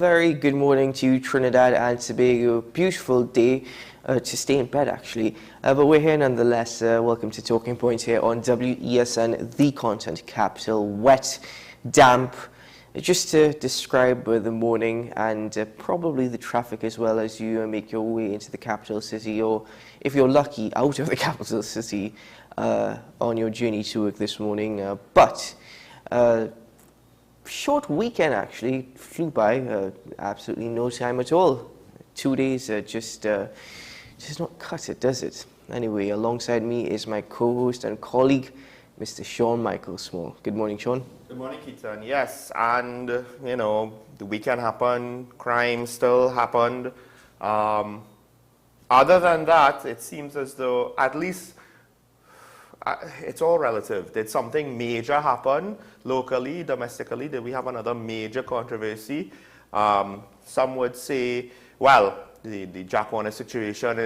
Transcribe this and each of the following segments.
very good morning to you, Trinidad and Tobago. Beautiful day to stay in bed, actually. But we're here nonetheless. Welcome to Talking Points here on WESN, the content capital. Wet, damp, just to describe the morning and probably the traffic as well as you make your way into the capital city, or if you're lucky, out of the capital city on your journey to work this morning. Short weekend actually flew by, absolutely no time at all. 2 days just not cut it, does it? Anyway, alongside me is my co-host and colleague, Mr. Sean Michael Small. Good morning, Sean. Good morning, Keaton. Yes, and the weekend happened, crime still happened. Other than that, it seems as though at least it's all relative. Did something major happen locally, domestically? Did we have another major controversy? Some would say, well, the Jack Warner situation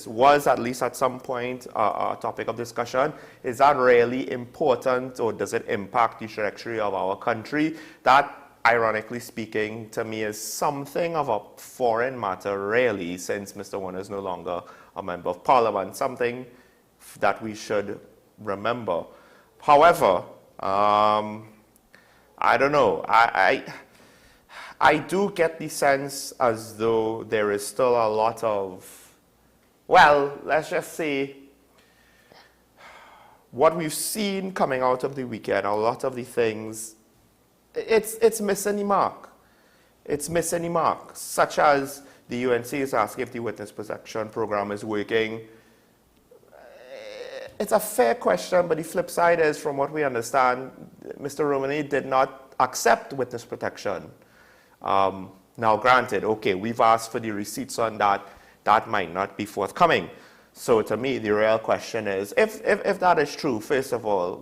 was at least at some point a topic of discussion. Is that really important, or does it impact the trajectory of our country? That, ironically speaking, to me is something of a foreign matter, really, since Mr. Warner is no longer a member of Parliament. Something that we should remember. However, I don't know. I do get the sense as though there is still a lot of, well, let's just say, what we've seen coming out of the weekend, a lot of the things, it's missing the mark. It's missing the mark, such as the UNC is asking if the witness protection program is working. It's a fair question, but the flip side is, from what we understand, Mr. Romani did not accept witness protection. Now, granted, okay, we've asked for the receipts on that. That might not be forthcoming. So to me, the real question is, if that is true, first of all,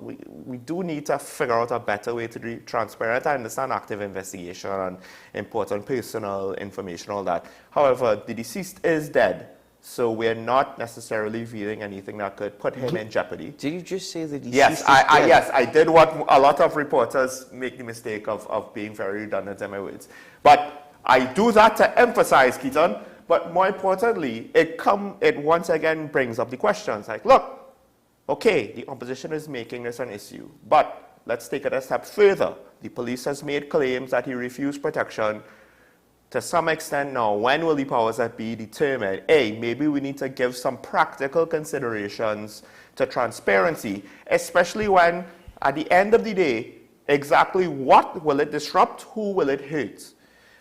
we do need to figure out a better way to be transparent. I understand active investigation and important personal information, all that. However, the deceased is dead. So we're not necessarily revealing anything that could put him in jeopardy. Did you just say that? Yes, I did what a lot of reporters make the mistake of being very redundant in my words. But I do that to emphasize, Keaton. But more importantly, it once again brings up the questions like, look, okay, the opposition is making this an issue, but let's take it a step further. The police has made claims that he refused protection. To some extent now, when will the powers that be determine, maybe we need to give some practical considerations to transparency, especially when, at the end of the day, exactly what will it disrupt, who will it hurt?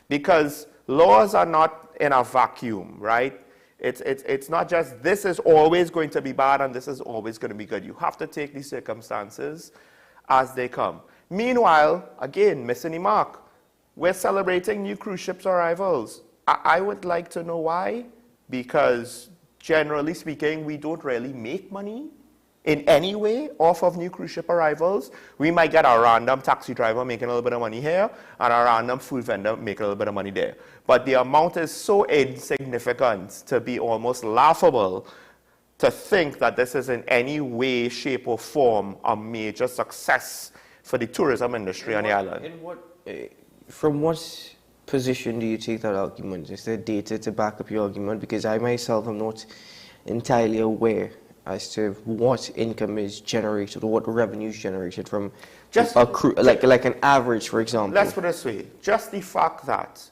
Because laws are not in a vacuum, right? It's not just this is always going to be bad and this is always going to be good. You have to take these circumstances as they come. Meanwhile, again, missing the mark. We're celebrating new cruise ships arrivals. I would like to know why, because generally speaking, we don't really make money in any way off of new cruise ship arrivals. We might get a random taxi driver making a little bit of money here and a random food vendor making a little bit of money there. But the amount is so insignificant to be almost laughable to think that this is in any way, shape, or form a major success for the tourism industry on the island. From what position do you take that argument? Is there data to back up your argument? Because I myself am not entirely aware as to what income is generated or what revenue is generated from a crew, like an average, for example. Let's put it this way. Just the fact that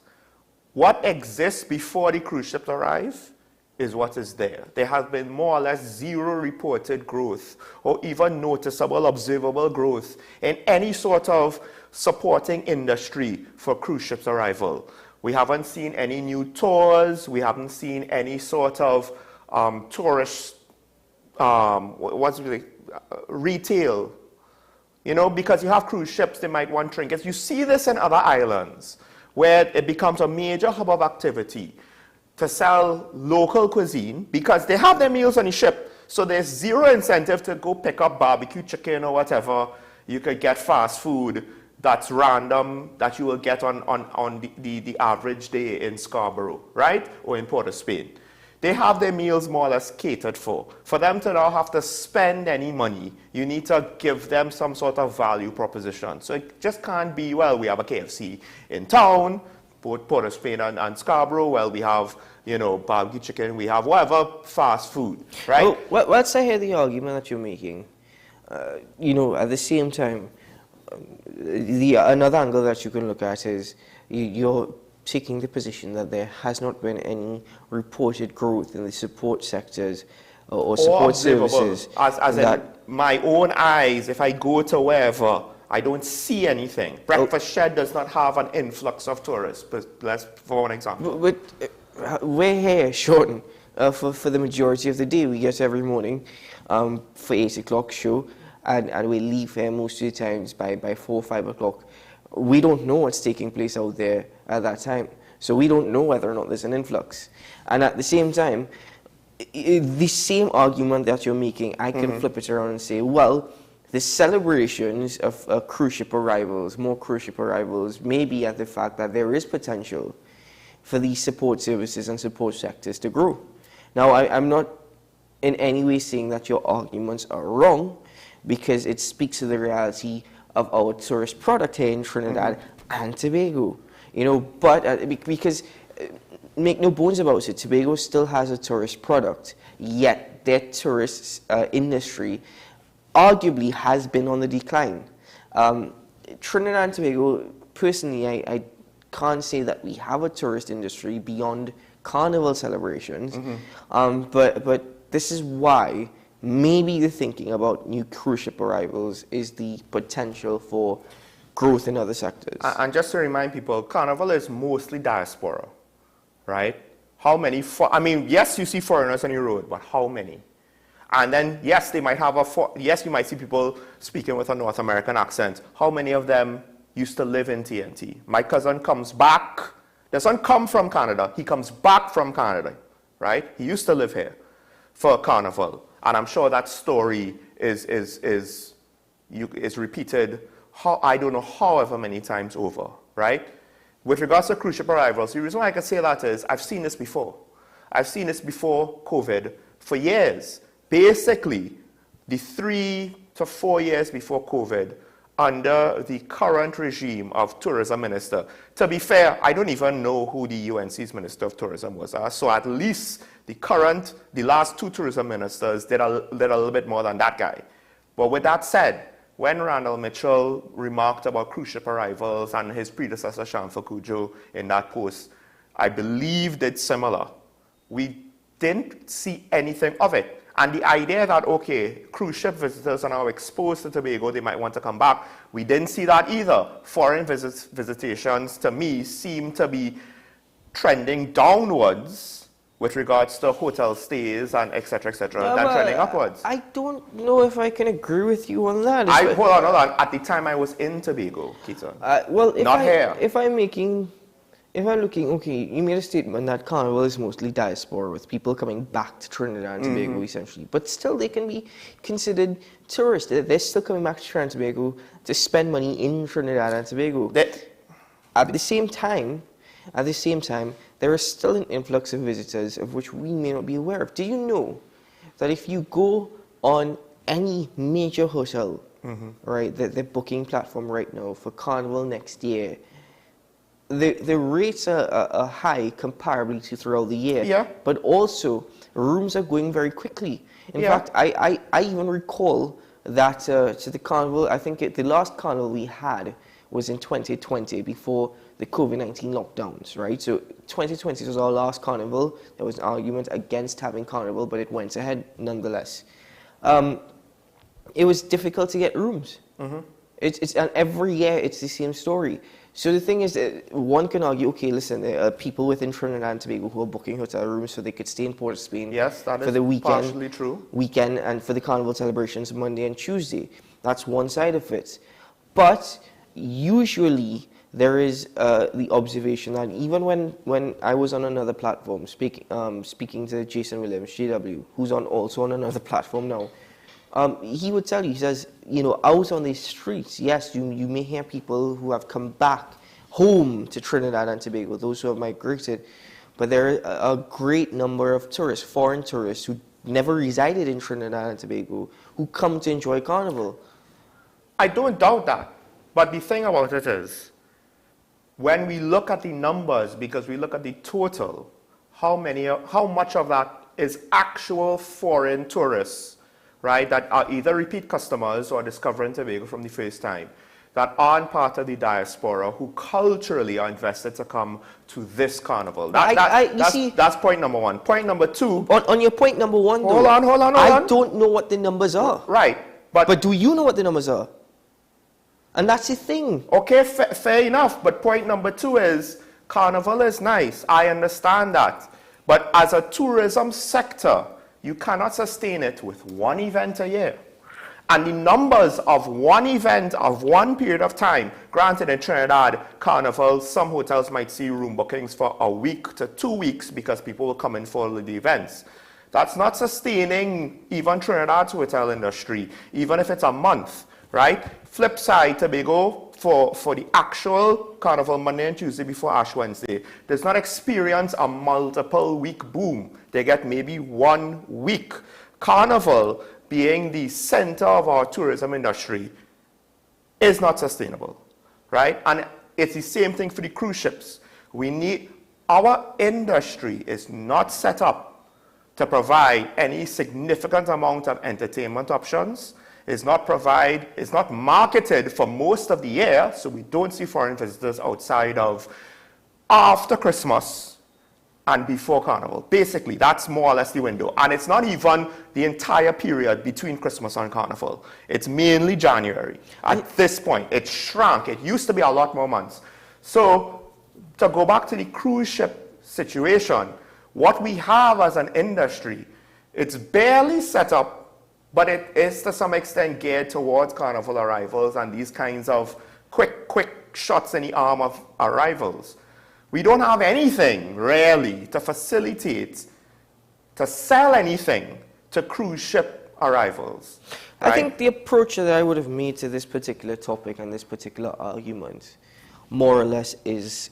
what exists before the cruise ships arrive is what is there. There has been more or less zero reported growth or even noticeable, observable growth in any sort of supporting industry for cruise ships arrival. We haven't seen any new tours. We haven't seen any sort of tourist, retail. Because you have cruise ships, they might want trinkets. You see this in other islands where it becomes a major hub of activity to sell local cuisine because they have their meals on the ship. So there's zero incentive to go pick up barbecue chicken or whatever. You could get fast food that's random that you will get on the average day in Scarborough, right? Or in Port of Spain. They have their meals more or less catered for. For them to not have to spend any money, you need to give them some sort of value proposition. So it just can't be, well, we have a KFC in town, both Port of Spain and Scarborough. Well, we have, you know, barbecue chicken, we have whatever fast food, right? Well, let's say here the argument that you're making. You know, at the same time, another angle that you can look at is you're taking the position that there has not been any reported growth in the support sectors or support services. As in my own eyes, if I go to wherever, I don't see anything. Breakfast Shed does not have an influx of tourists, but let's, for one example. But we're here, Sean, for the majority of the day. We get every morning for 8 o'clock show, and we leave here most of the times by 4 or 5 o'clock. We don't know what's taking place out there at that time. So we don't know whether or not there's an influx. And at the same time, the same argument that you're making, I can flip it around and say, well, the celebrations of cruise ship arrivals, more cruise ship arrivals, may be at the fact that there is potential for these support services and support sectors to grow. Now, I'm not in any way saying that your arguments are wrong, because it speaks to the reality of our tourist product here in Trinidad and Tobago. You know, but because make no bones about it, Tobago still has a tourist product, yet their tourist industry arguably has been on the decline. Trinidad and Tobago, personally, I can't say that we have a tourist industry beyond carnival celebrations, but this is why maybe the thinking about new cruise ship arrivals is the potential for growth in other sectors. And just to remind people, Carnival is mostly diaspora, right? How many, I mean, yes, you see foreigners on your road, but how many? And then, yes, they might have yes, you might see people speaking with a North American accent. How many of them used to live in TNT? My cousin comes back, doesn't come from Canada, he comes back from Canada, right? He used to live here for Carnival. And I'm sure that story is repeated, I don't know, however many times over, right? With regards to cruise ship arrivals, the reason why I can say that is I've seen this before. I've seen this before COVID for years. Basically, the 3 to 4 years before COVID, under the current regime of tourism minister. To be fair, I don't even know who the UNC's Minister of Tourism was. So at least the last 2 tourism ministers did a little bit more than that guy. But with that said, when Randall Mitchell remarked about cruise ship arrivals and his predecessor, Shamfa Kujo, in that post, I believe did similar. We didn't see anything of it. And the idea that, okay, cruise ship visitors are now exposed to Tobago, they might want to come back, we didn't see that either. Foreign visitations, to me, seem to be trending downwards with regards to hotel stays and et cetera, than trending upwards. I don't know if I can agree with you on that. Hold on. At the time I was in Tobago, Keaton. Well, here. If I'm looking, okay, you made a statement that Carnival is mostly diaspora, with people coming back to Trinidad and Tobago, essentially. But still, they can be considered tourists. They're still coming back to Trinidad and Tobago to spend money in Trinidad and Tobago. At the same time, there is still an influx of visitors of which we may not be aware of. Do you know that if you go on any major hotel, right, the booking platform right now for Carnival next year, the rates are high comparably to throughout the year, but also rooms are going very quickly. In fact, I even recall that to the Carnival, I think the last Carnival we had was in 2020 before the COVID-19 lockdowns, right? So 2020 was our last Carnival. There was an argument against having Carnival, but it went ahead nonetheless. It was difficult to get rooms. And every year it's the same story. So the thing is, one can argue, okay, listen, people within Trinidad and Tobago who are booking hotel rooms so they could stay in Port of Spain for the weekend, partially true. Weekend and for the Carnival celebrations Monday and Tuesday. That's one side of it. But usually there is the observation that even when I was on another platform speaking to Jason Williams, JW, who's also on another platform now, he would tell you, he says, you know, out on the streets, yes, you may hear people who have come back home to Trinidad and Tobago, those who have migrated, but there are a great number of tourists, foreign tourists, who never resided in Trinidad and Tobago, who come to enjoy Carnival. I don't doubt that. But the thing about it is, when we look at the numbers, because we look at the total, how much of that is actual foreign tourists, right, that are either repeat customers or discovering Tobago from the first time, that aren't part of the diaspora, who culturally are invested to come to this carnival. That's point number one. Point number two. On your point number one, hold on. I don't know what the numbers are. Right. But do you know what the numbers are? And that's the thing. Okay, fair enough. But point number two is, carnival is nice. I understand that. But as a tourism sector, you cannot sustain it with one event a year. And the numbers of one event, of one period of time, granted in Trinidad, carnival, some hotels might see room bookings for a week to 2 weeks because people will come in for the events. That's not sustaining even Trinidad's hotel industry, even if it's a month, right? Flip side, Tobago, for the actual carnival Monday and Tuesday before Ash Wednesday, does not experience a multiple week boom. They get maybe 1 week. Carnival, being the center of our tourism industry, is not sustainable, right? And it's the same thing for the cruise ships. Our industry is not set up to provide any significant amount of entertainment options. It's not marketed for most of the year, so we don't see foreign visitors outside of after Christmas and before Carnival. Basically, that's more or less the window. And it's not even the entire period between Christmas and Carnival. It's mainly January. At this point, it shrunk. It used to be a lot more months. So, to go back to the cruise ship situation, what we have as an industry, it's barely set up, but it is to some extent geared towards Carnival arrivals and these kinds of quick shots in the arm of arrivals. We don't have anything, really, to facilitate, to sell anything to cruise ship arrivals. Right? I think the approach that I would have made to this particular topic and this particular argument, more or less, is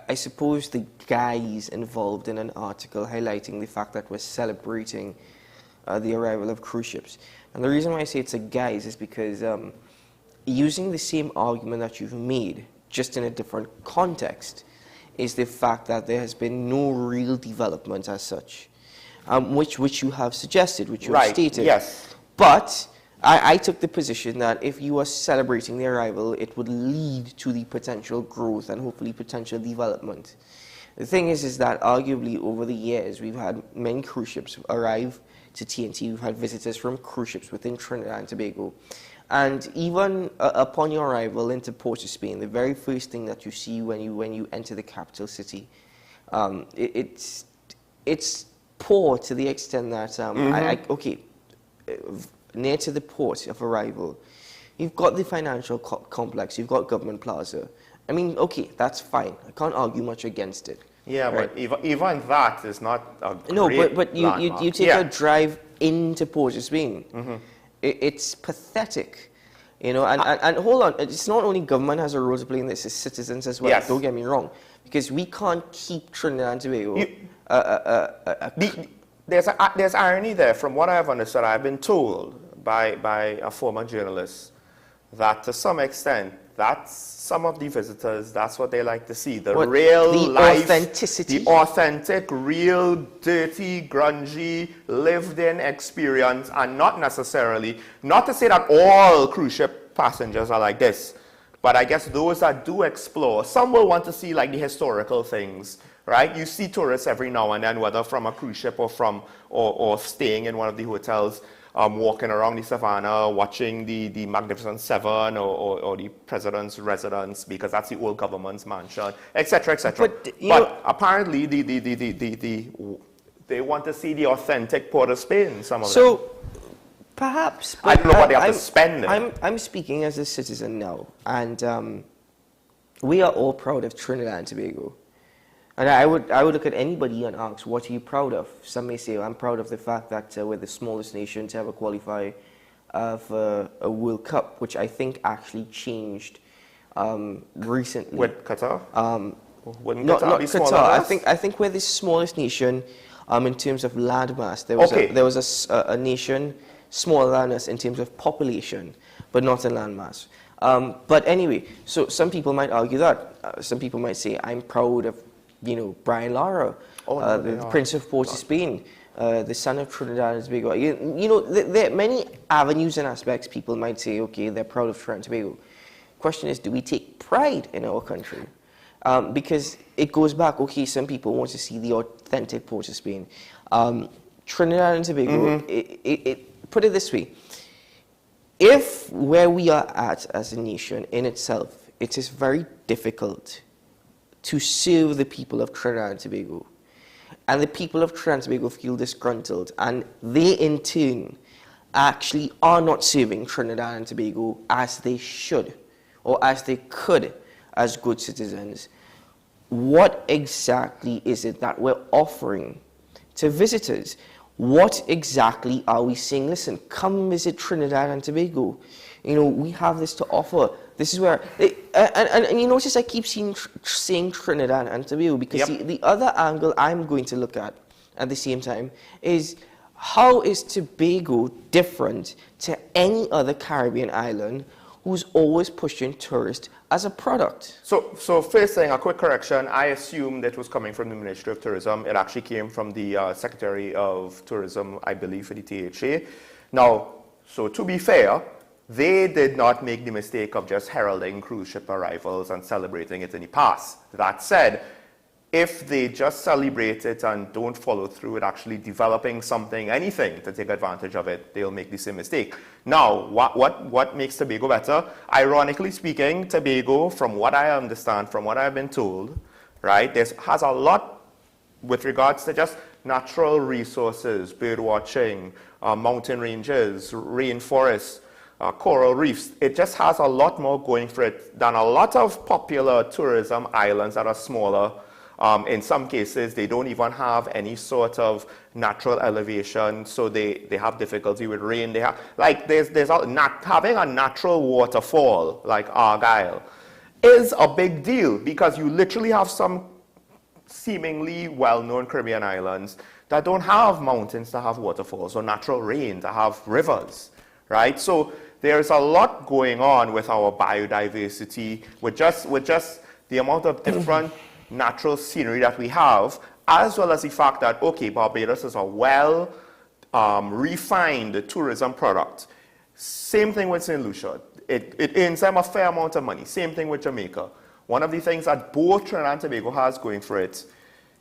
I suppose the guys involved in an article highlighting the fact that we're celebrating the arrival of cruise ships. And the reason why I say it's a guise is because using the same argument that you've made, just in a different context, is the fact that there has been no real development as such, which you have suggested, which you have stated. Yes. But I took the position that if you are celebrating the arrival, it would lead to the potential growth and hopefully potential development. The thing is that arguably over the years, we've had many cruise ships arrive to TNT. We've had visitors from cruise ships within Trinidad and Tobago. And even upon your arrival into Port of Spain, the very first thing that you see when you enter the capital city, it's poor to the extent that near to the port of arrival, you've got the financial complex, you've got Government Plaza. I mean, okay, that's fine. I can't argue much against it. Yeah, right? But even that is not a great No, but you take a drive into Port of Spain. Mm-hmm. It's pathetic, you know, and hold on, it's not only government has a role to play in this, it's citizens as well, don't get me wrong, because we can't keep Trinidad and Tobago. There's irony there. From what I have understood, I've been told by a former journalist that to some extent, that's some of the visitors, that's what they like to see. The authenticity. The authentic, real, dirty, grungy, lived-in experience, and not necessarily, not to say that all cruise ship passengers are like this, but I guess those that do explore, some will want to see like the historical things, right? You see tourists every now and then, whether from a cruise ship or staying in one of the hotels, walking around the savannah, watching the Magnificent Seven or the president's residence, because that's the old government's mansion, etc., etc. But apparently, they want to see the authentic Port of Spain. Some of them. Perhaps. I don't know what they have to spend. I'm speaking as a citizen now, and we are all proud of Trinidad and Tobago. And I would look at anybody and ask, what are you proud of? Some may say, I'm proud of the fact that we're the smallest nation to ever qualify for a World Cup, which I think actually changed recently. With Qatar? Not Qatar. I think we're the smallest nation in terms of landmass. There was a nation smaller than us in terms of population, but not in landmass. But anyway, so some people might argue that. Some people might say, I'm proud of, Brian Lara, the Prince of Port of Spain, the son of Trinidad and Tobago. There are many avenues and aspects people might say, okay, they're proud of Trinidad and Tobago. Question is, do we take pride in our country? Because it goes back, okay, some people want to see the authentic Port of Spain. Trinidad and Tobago, put it this way. If where we are at as a nation in itself, it is very difficult to serve the people of Trinidad and Tobago, and the people of Trinidad and Tobago feel disgruntled, and they in turn actually are not serving Trinidad and Tobago as they should, or as they could as good citizens, what exactly is it that we're offering to visitors? What exactly are we saying? Listen, come visit Trinidad and Tobago. We have this to offer. This is where, and you notice I keep saying Trinidad and Tobago because the other angle I'm going to look at the same time is how is Tobago different to any other Caribbean island who's always pushing tourists as a product? So first thing, a quick correction. I assumed it was coming from the Ministry of Tourism. It actually came from the Secretary of Tourism, I believe, for the THA. Now, so to be fair, they did not make the mistake of just heralding cruise ship arrivals and celebrating it in the past. That said, if they just celebrate it and don't follow through with actually developing something, anything to take advantage of it, they'll make the same mistake. Now, what makes Tobago better? Ironically speaking, Tobago, from what I understand, from what I've been told, right, has a lot with regards to just natural resources, bird watching, mountain ranges, rainforests, coral reefs. It just has a lot more going for it than a lot of popular tourism islands that are smaller. In some cases, they don't even have any sort of natural elevation, so they have difficulty with rain. They have, having a natural waterfall like Argyle is a big deal because you literally have some seemingly well-known Caribbean islands that don't have mountains to have waterfalls or natural rain to have rivers, right? So there's a lot going on with our biodiversity, with just the amount of different natural scenery that we have, as well as the fact that, okay, Barbados is a refined tourism product. Same thing with St. Lucia. It earns them a fair amount of money. Same thing with Jamaica. One of the things that both Trinidad and Tobago has going for it,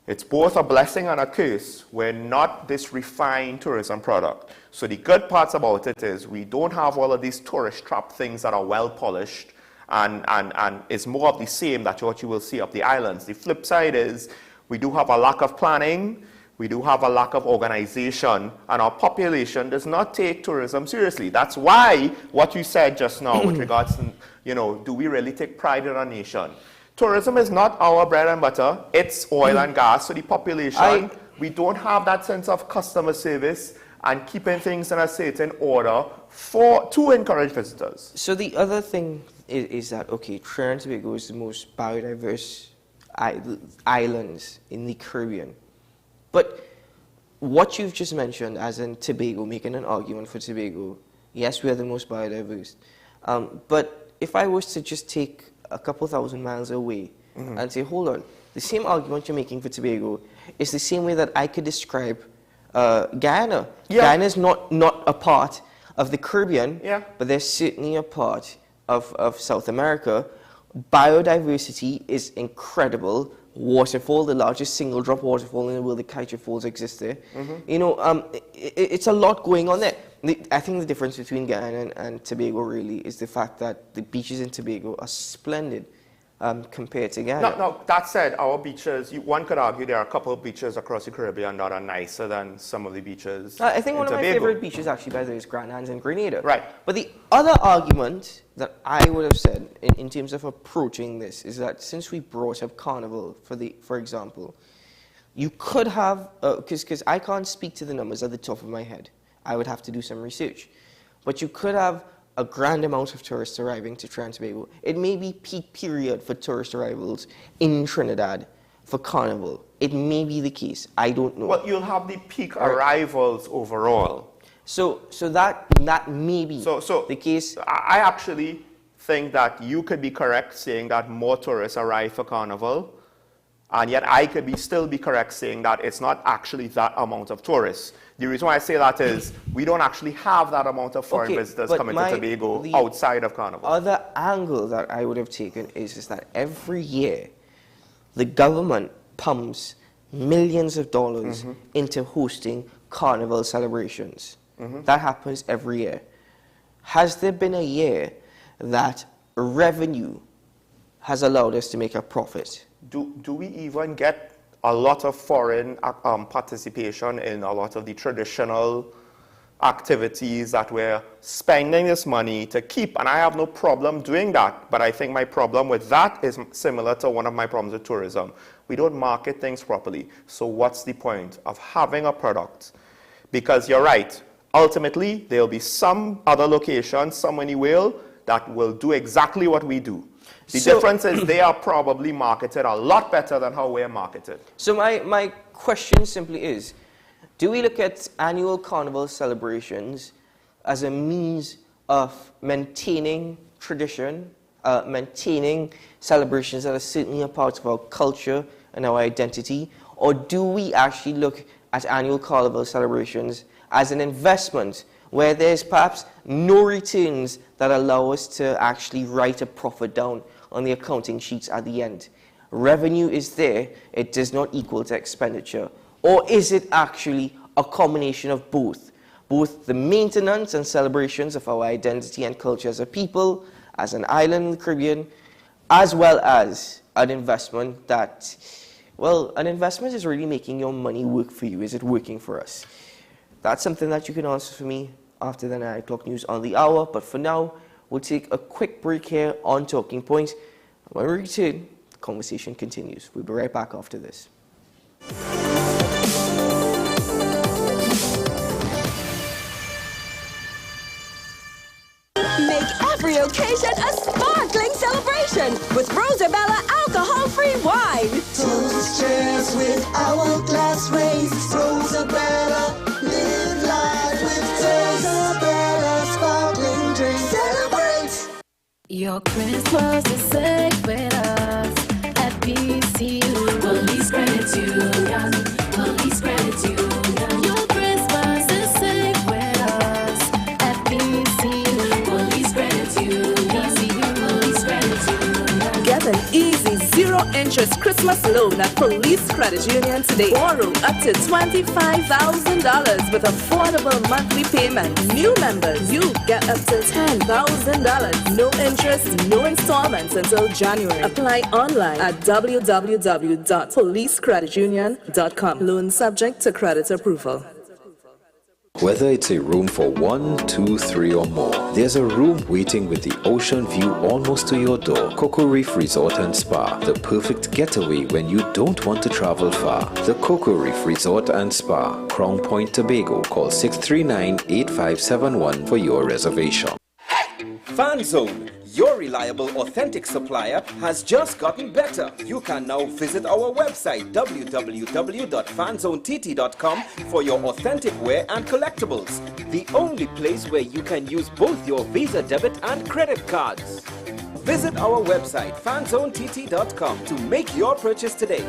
it's both a blessing and a curse. We're not this refined tourism product. So the good parts about it is we don't have all of these tourist trap things that are well polished, and it's more of the same that what you will see up the islands. The flip side is we do have a lack of planning, we do have a lack of organization, and our population does not take tourism seriously. That's why what you said just now with regards to, do we really take pride in our nation? Tourism is not our bread and butter, it's oil and gas. So the population, we don't have that sense of customer service and keeping things in a certain order to encourage visitors. So the other thing is that, okay, Trinidad and Tobago is the most biodiverse islands in the Caribbean. But what you've just mentioned, as in Tobago, making an argument for Tobago, yes, we are the most biodiverse. But if I was to just take a couple thousand miles away and say, hold on, the same argument you're making for Tobago is the same way that I could describe Guyana. Yeah. Guyana is not a part of the Caribbean, but they're certainly a part of South America. Biodiversity is incredible. Waterfall, the largest single drop waterfall in the world, the Kaija Falls exists there. It's a lot going on there. I think the difference between Guyana and Tobago really is the fact that the beaches in Tobago are splendid compared to Guyana. No, that said, our beaches, one could argue there are a couple of beaches across the Caribbean that are nicer than some of the beaches I think in one of my Tobago. favorite beaches, actually, by the way, is Grand Anse and Grenada. Right. But the other argument that I would have said in terms of approaching this is that since we brought up Carnival, for example, you could have, because I can't speak to the numbers at the top of my head. I would have to do some research. But you could have a grand amount of tourists arriving to Trinidad and Tobago. It may be peak period for tourist arrivals in Trinidad for Carnival. It may be the case. I don't know. Well, you'll have the peak arrivals overall. So that may be the case. I actually think that you could be correct saying that more tourists arrive for Carnival, and yet I could still be correct saying that it's not actually that amount of tourists. The reason why I say that is we don't actually have that amount of foreign visitors coming to Tobago outside of Carnival. Other angle that I would have taken is that every year the government pumps millions of dollars into hosting Carnival celebrations. That happens every year. Has there been a year that revenue has allowed us to make a profit? Do we even get a lot of foreign participation in a lot of the traditional activities that we're spending this money to keep? And I have no problem doing that, but I think my problem with that is similar to one of my problems with tourism. We don't market things properly. So what's the point of having a product? Because you're right, ultimately there'll be some other location, somewhere in the world, that will do exactly what we do. The difference is they are probably marketed a lot better than how we're marketed. So my question simply is, do we look at annual Carnival celebrations as a means of maintaining tradition, maintaining celebrations that are certainly a part of our culture and our identity, or do we actually look at annual Carnival celebrations as an investment where there's perhaps no returns that allow us to actually write a profit down on the accounting sheets at the end? Revenue is there, it does not equal to expenditure. Or is it actually a combination of both? Both the maintenance and celebrations of our identity and culture as a people, as an island in the Caribbean, as well as an investment that, well, an investment is really making your money work for you. Is it working for us? That's something that you can answer for me after the 9 o'clock news on the hour. But for now, we'll take a quick break here on Talking Points. When we return, the conversation continues. We'll be right back after this. Make every occasion a sparkling celebration with Rosabella alcohol-free wine. Toast cheers with hourglass rays. Rosabella, live life with Rosabella sparkling drink. Celebrate! Your Christmas is safe with us at PCU. Police Credit Union. Police Credit Union. Your Christmas is safe with us at PCU. Police Credit Union. Police Credit Union. Get an easy zero-interest Christmas loan at Police Credit Union today. Borrow up to $25,000 with affordable monthly payments. New members, you get up to $10,000. No interest, no installments until January. Apply online at www.policecreditunion.com. Loan subject to credit approval. Whether it's a room for 1, 2, 3 or more, there's a room waiting with the ocean view almost to your door. Cocoa Reef Resort and Spa, the perfect getaway when you don't want to travel far. The Cocoa Reef Resort and Spa, Crown Point, Tobago. Call 639-8571 for your reservation. FanZone, your reliable, authentic supplier, has just gotten better. You can now visit our website www.fanzonett.com for your authentic wear and collectibles. The only place where you can use both your Visa debit and credit cards. Visit our website fanzonett.com to make your purchase today.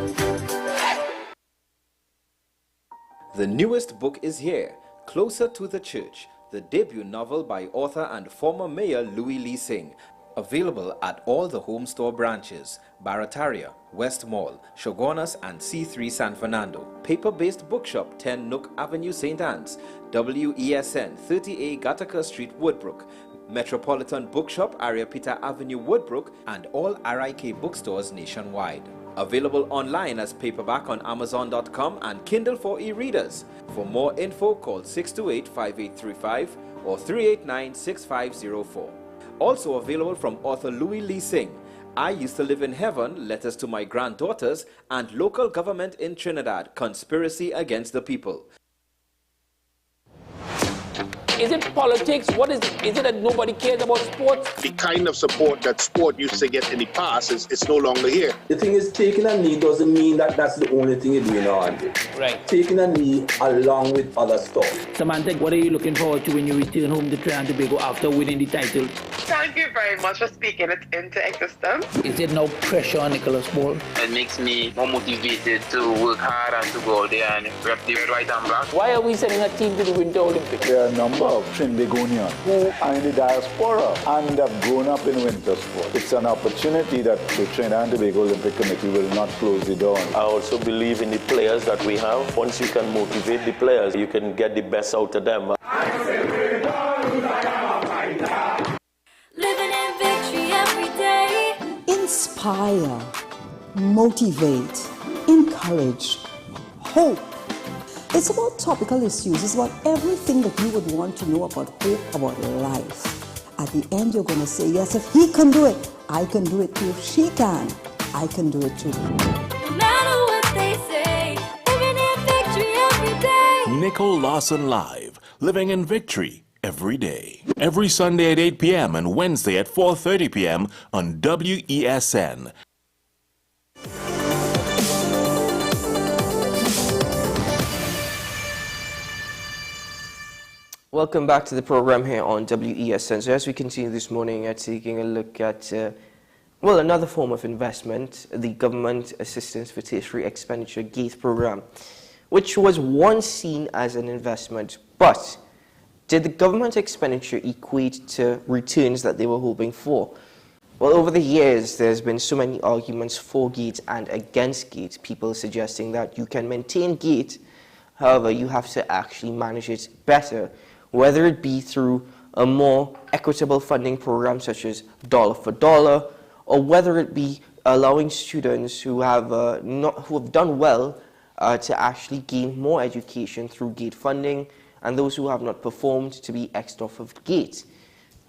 The newest book is here, Closer to the Church, the debut novel by author and former mayor Louis Lee Singh. Available at all the home store branches, Barataria, West Mall, Shogunas and C3 San Fernando. Paper-based bookshop 10 Nook Avenue, St. Anne's. WESN 30A Gattaca Street, Woodbrook. Metropolitan Bookshop, Ariapita Avenue, Woodbrook, and all RIK bookstores nationwide. Available online as paperback on Amazon.com and Kindle for e-readers. For more info, call 628-5835 or 389-6504. Also available from author Louis Lee Singh, I Used to Live in Heaven, Letters to My Granddaughters, and Local Government in Trinidad, Conspiracy Against the People. Is it politics? What is it? Is it that nobody cares about sports? The kind of support that sport used to get in the past is no longer here. The thing is, taking a knee doesn't mean that that's the only thing you're doing now, Andy. Right. Taking a knee along with other stuff. Samantha, what are you looking forward to when you return home to Trinidad and Tobago after winning the title? Thank you very much for speaking it into existence. Is there no pressure on Nicholas Ball? It makes me more motivated to work hard and to go out there and rep the red, white and black. Why are we sending a team to the Winter Olympics? There are a number of Trinbagonians who are in the diaspora and have grown up in winter sport. It's an opportunity that the Trinidad and Tobago Olympic Committee will not close the door. I also believe in the players that we have. Once you can motivate the players, you can get the best out of them. Living in victory every day. Inspire, motivate, encourage, hope. It's about topical issues. It's about everything that you would want to know about hope, about life. At the end, you're going to say, yes, if he can do it, I can do it too. If she can, I can do it too. No matter what they say, living in victory every day. Nicole Lawson Live, living in victory every day. Every Sunday at 8 p.m. and Wednesday at 4:30 p.m. on WESN. Welcome back to the program here on WESN. So as we continue this morning at taking a look at, another form of investment, the Government Assistance for Tertiary Expenditure GATE program, which was once seen as an investment. But did the government expenditure equate to returns that they were hoping for? Well, over the years, there's been so many arguments for GATE and against GATE, people suggesting that you can maintain GATE, however, you have to actually manage it better, whether it be through a more equitable funding program such as dollar for dollar, or whether it be allowing students who have done well to actually gain more education through GATE funding, and those who have not performed to be X'd off of GATE.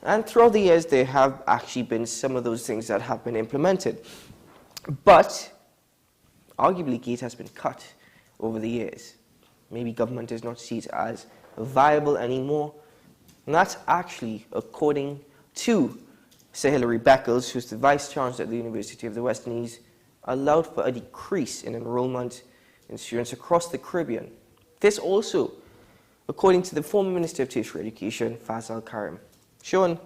And throughout the years, there have actually been some of those things that have been implemented. But arguably, GATE has been cut over the years. Maybe government does not see it as viable anymore. And that's actually according to Sir Hilary Beckles, who's the Vice Chancellor at the University of the West Indies, allowed for a decrease in enrollment in students across the Caribbean. This also, according to the former Minister of Tertiary Education, Fazal Karim. Sean,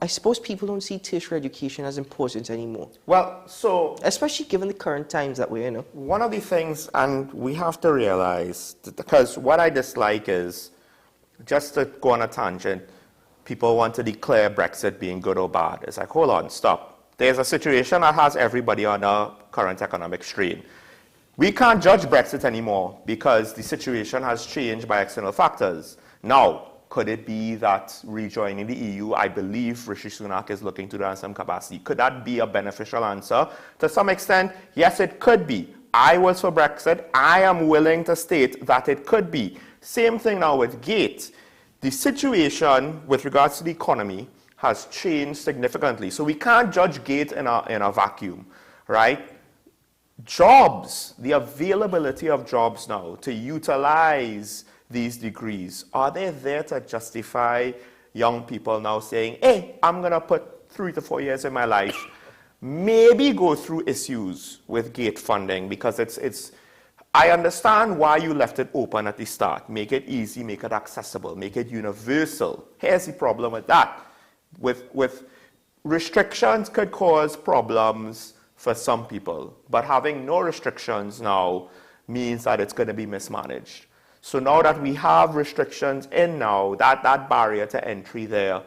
I suppose people don't see tertiary education as important anymore. Well, so... especially given the current times that we're in. One of the things, and we have to realize, because what I dislike is, just to go on a tangent, people want to declare Brexit being good or bad. It's like, hold on, stop. There's a situation that has everybody on a current economic strain. We can't judge Brexit anymore because the situation has changed by external factors. Now, could it be that rejoining the EU, I believe Rishi Sunak is looking to that in some capacity. Could that be a beneficial answer? To some extent, yes, it could be. I was for Brexit. I am willing to state that it could be. Same thing now with GATE. The situation with regards to the economy has changed significantly. So we can't judge GATE in a vacuum, right? Jobs, the availability of jobs now to utilize these degrees, are they there to justify young people now saying, hey, I'm going to put 3 to 4 years in my life, maybe go through issues with GATE funding, because I understand why you left it open at the start. Make it easy, make it accessible, make it universal. Here's the problem with that. With restrictions could cause problems for some people, but having no restrictions now means that it's going to be mismanaged. So now that we have restrictions in now, that barrier to entry there,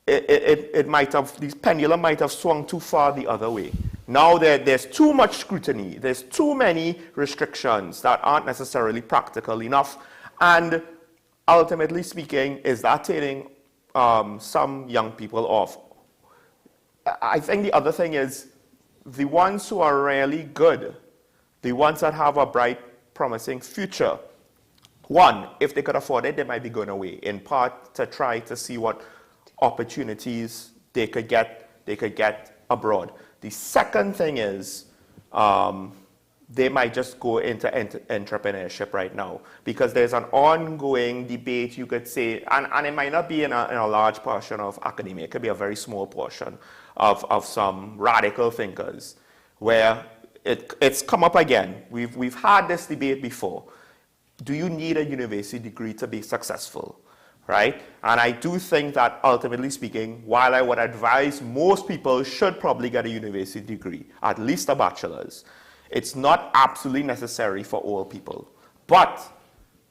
the pendulum might have swung too far the other way. Now there's too much scrutiny, there's too many restrictions that aren't necessarily practical enough, and ultimately speaking, is that turning some young people off? I think the other thing is, the ones who are really good, the ones that have a bright, promising future, one, if they could afford it, they might be going away, in part to try to see what opportunities they could get abroad. The second thing is they might just go into entrepreneurship right now, because there's an ongoing debate, you could say, and it might not be in a large portion of academia. It could be a very small portion of some radical thinkers, where it's come up again. We've had this debate before. Do you need a university degree to be successful, right? And I do think that, ultimately speaking, while I would advise most people should probably get a university degree, at least a bachelor's, it's not absolutely necessary for all people. But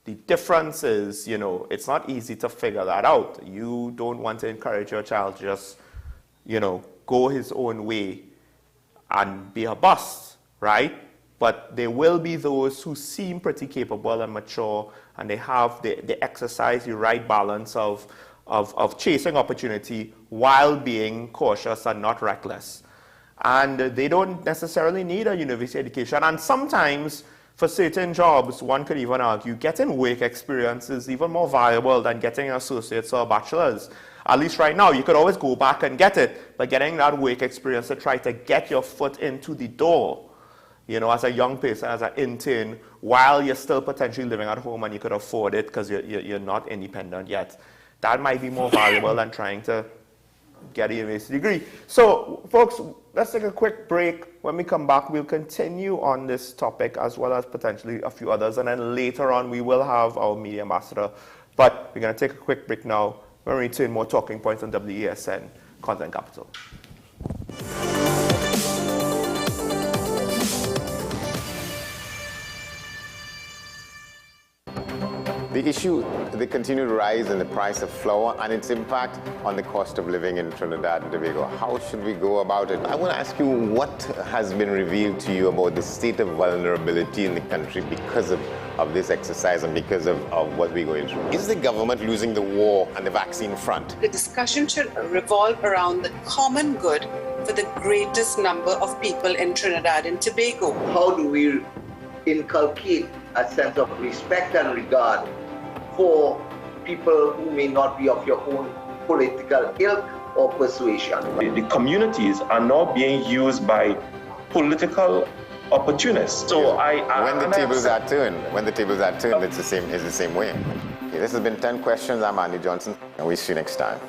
the difference is, it's not easy to figure that out. You don't want to encourage your child to just, go his own way and be a bust, right? But there will be those who seem pretty capable and mature, and they exercise the right balance of chasing opportunity while being cautious and not reckless. And they don't necessarily need a university education. And sometimes, for certain jobs, one could even argue, getting work experience is even more valuable than getting an associate's or a bachelor's. At least right now, you could always go back and get it, but getting that work experience to try to get your foot into the door, as a young person, as an intern, while you're still potentially living at home and you could afford it because you're not independent yet, that might be more valuable than trying to get a university degree. So, folks, let's take a quick break. When we come back, we'll continue on this topic as well as potentially a few others, and then later on we will have our media ambassador. But we're going to take a quick break now. When we return, more talking points on WESN Content Capital. The issue, the continued rise in the price of flour and its impact on the cost of living in Trinidad and Tobago. How should we go about it? I want to ask you, what has been revealed to you about the state of vulnerability in the country because of this exercise and because of what we're going through? Is the government losing the war on the vaccine front? The discussion should revolve around the common good for the greatest number of people in Trinidad and Tobago. How do we inculcate a sense of respect and regard for people who may not be of your own political ilk or persuasion? The communities are now being used by political opportunists. So when the tables are turned, it's the same way. Okay, this has been 10 questions. I'm Andy Johnson, and we'll see you next time.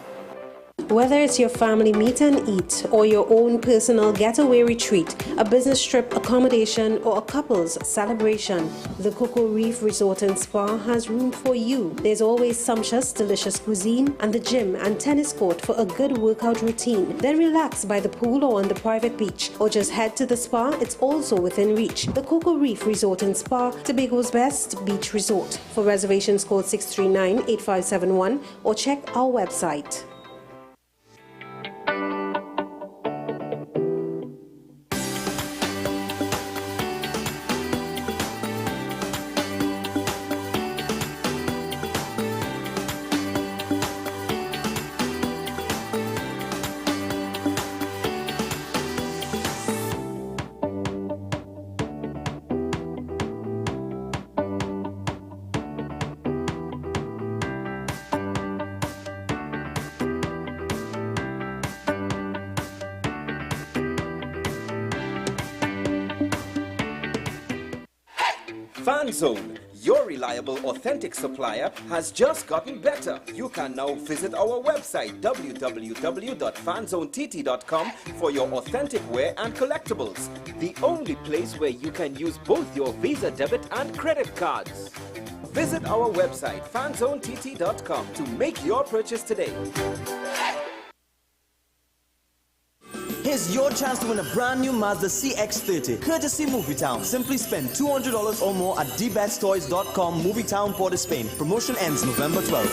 Whether it's your family meet and eat or your own personal getaway retreat, a business trip, accommodation, or a couple's celebration, the Cocoa Reef Resort and Spa has room for you. There's always sumptuous, delicious cuisine and the gym and tennis court for a good workout routine. Then relax by the pool or on the private beach, or just head to the spa. It's also within reach. The Cocoa Reef Resort and Spa, Tobago's best beach resort. For reservations, call 639-8571 or check our website. FanZone, your reliable, authentic supplier, has just gotten better. You can now visit our website www.fanzonett.com for your authentic wear and collectibles. The only place where you can use both your Visa debit and credit cards. Visit our website fanzonett.com to make your purchase today. Here's your chance to win a brand new Mazda CX-30, courtesy Movietown. Simply spend $200 or more at dbesttoys.com, Movietown, Port of Spain. Promotion ends November 12th.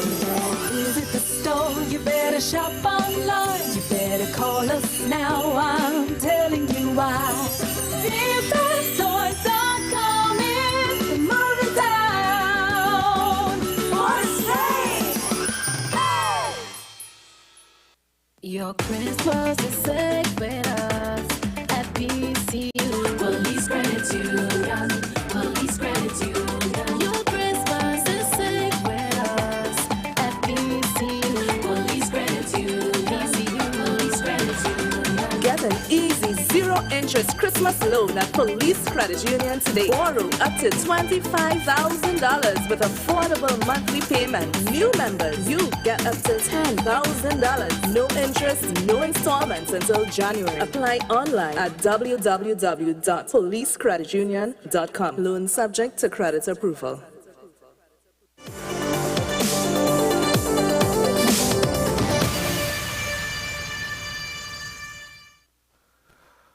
Visit the store, you better shop online. You better call us now, I'm telling you why. dbesttoys.com is the Movietown, Port of Spain. Hey! Your Christmas is safe with us at PCU. Police Credit Union. Police Credit Union. Your Christmas is safe with us at PCU. Police Credit Union. PCU. Police Credit Union. Get an easy 0-interest interest Christmas loan at Police Credit Union today. Borrow up to $25,000 with affordable monthly payments. New members, you get up to $10,000. No interest, no installments until January. Apply online at www.policecreditunion.com. Loan subject to credit approval.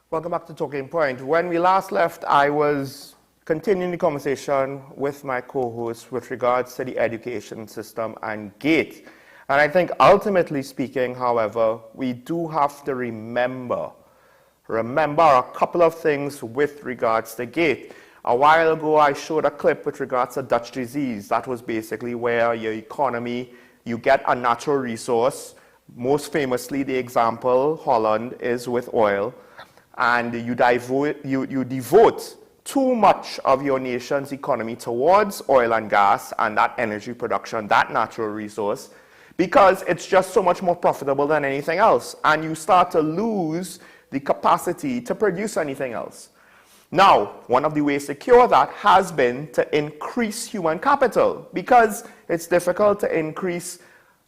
Welcome back to Talking Point. When we last left, I was continuing the conversation with my co-host with regards to the education system and GATE. And I think ultimately speaking, however, we do have to remember a couple of things with regards to GATE. A while ago, I showed a clip with regards to Dutch disease. That was basically where your economy, you get a natural resource. Most famously, the example, Holland, is with oil. And you devote too much of your nation's economy towards oil and gas and that energy production, that natural resource, because it's just so much more profitable than anything else. And you start to lose the capacity to produce anything else. Now, one of the ways to cure that has been to increase human capital, because it's difficult to increase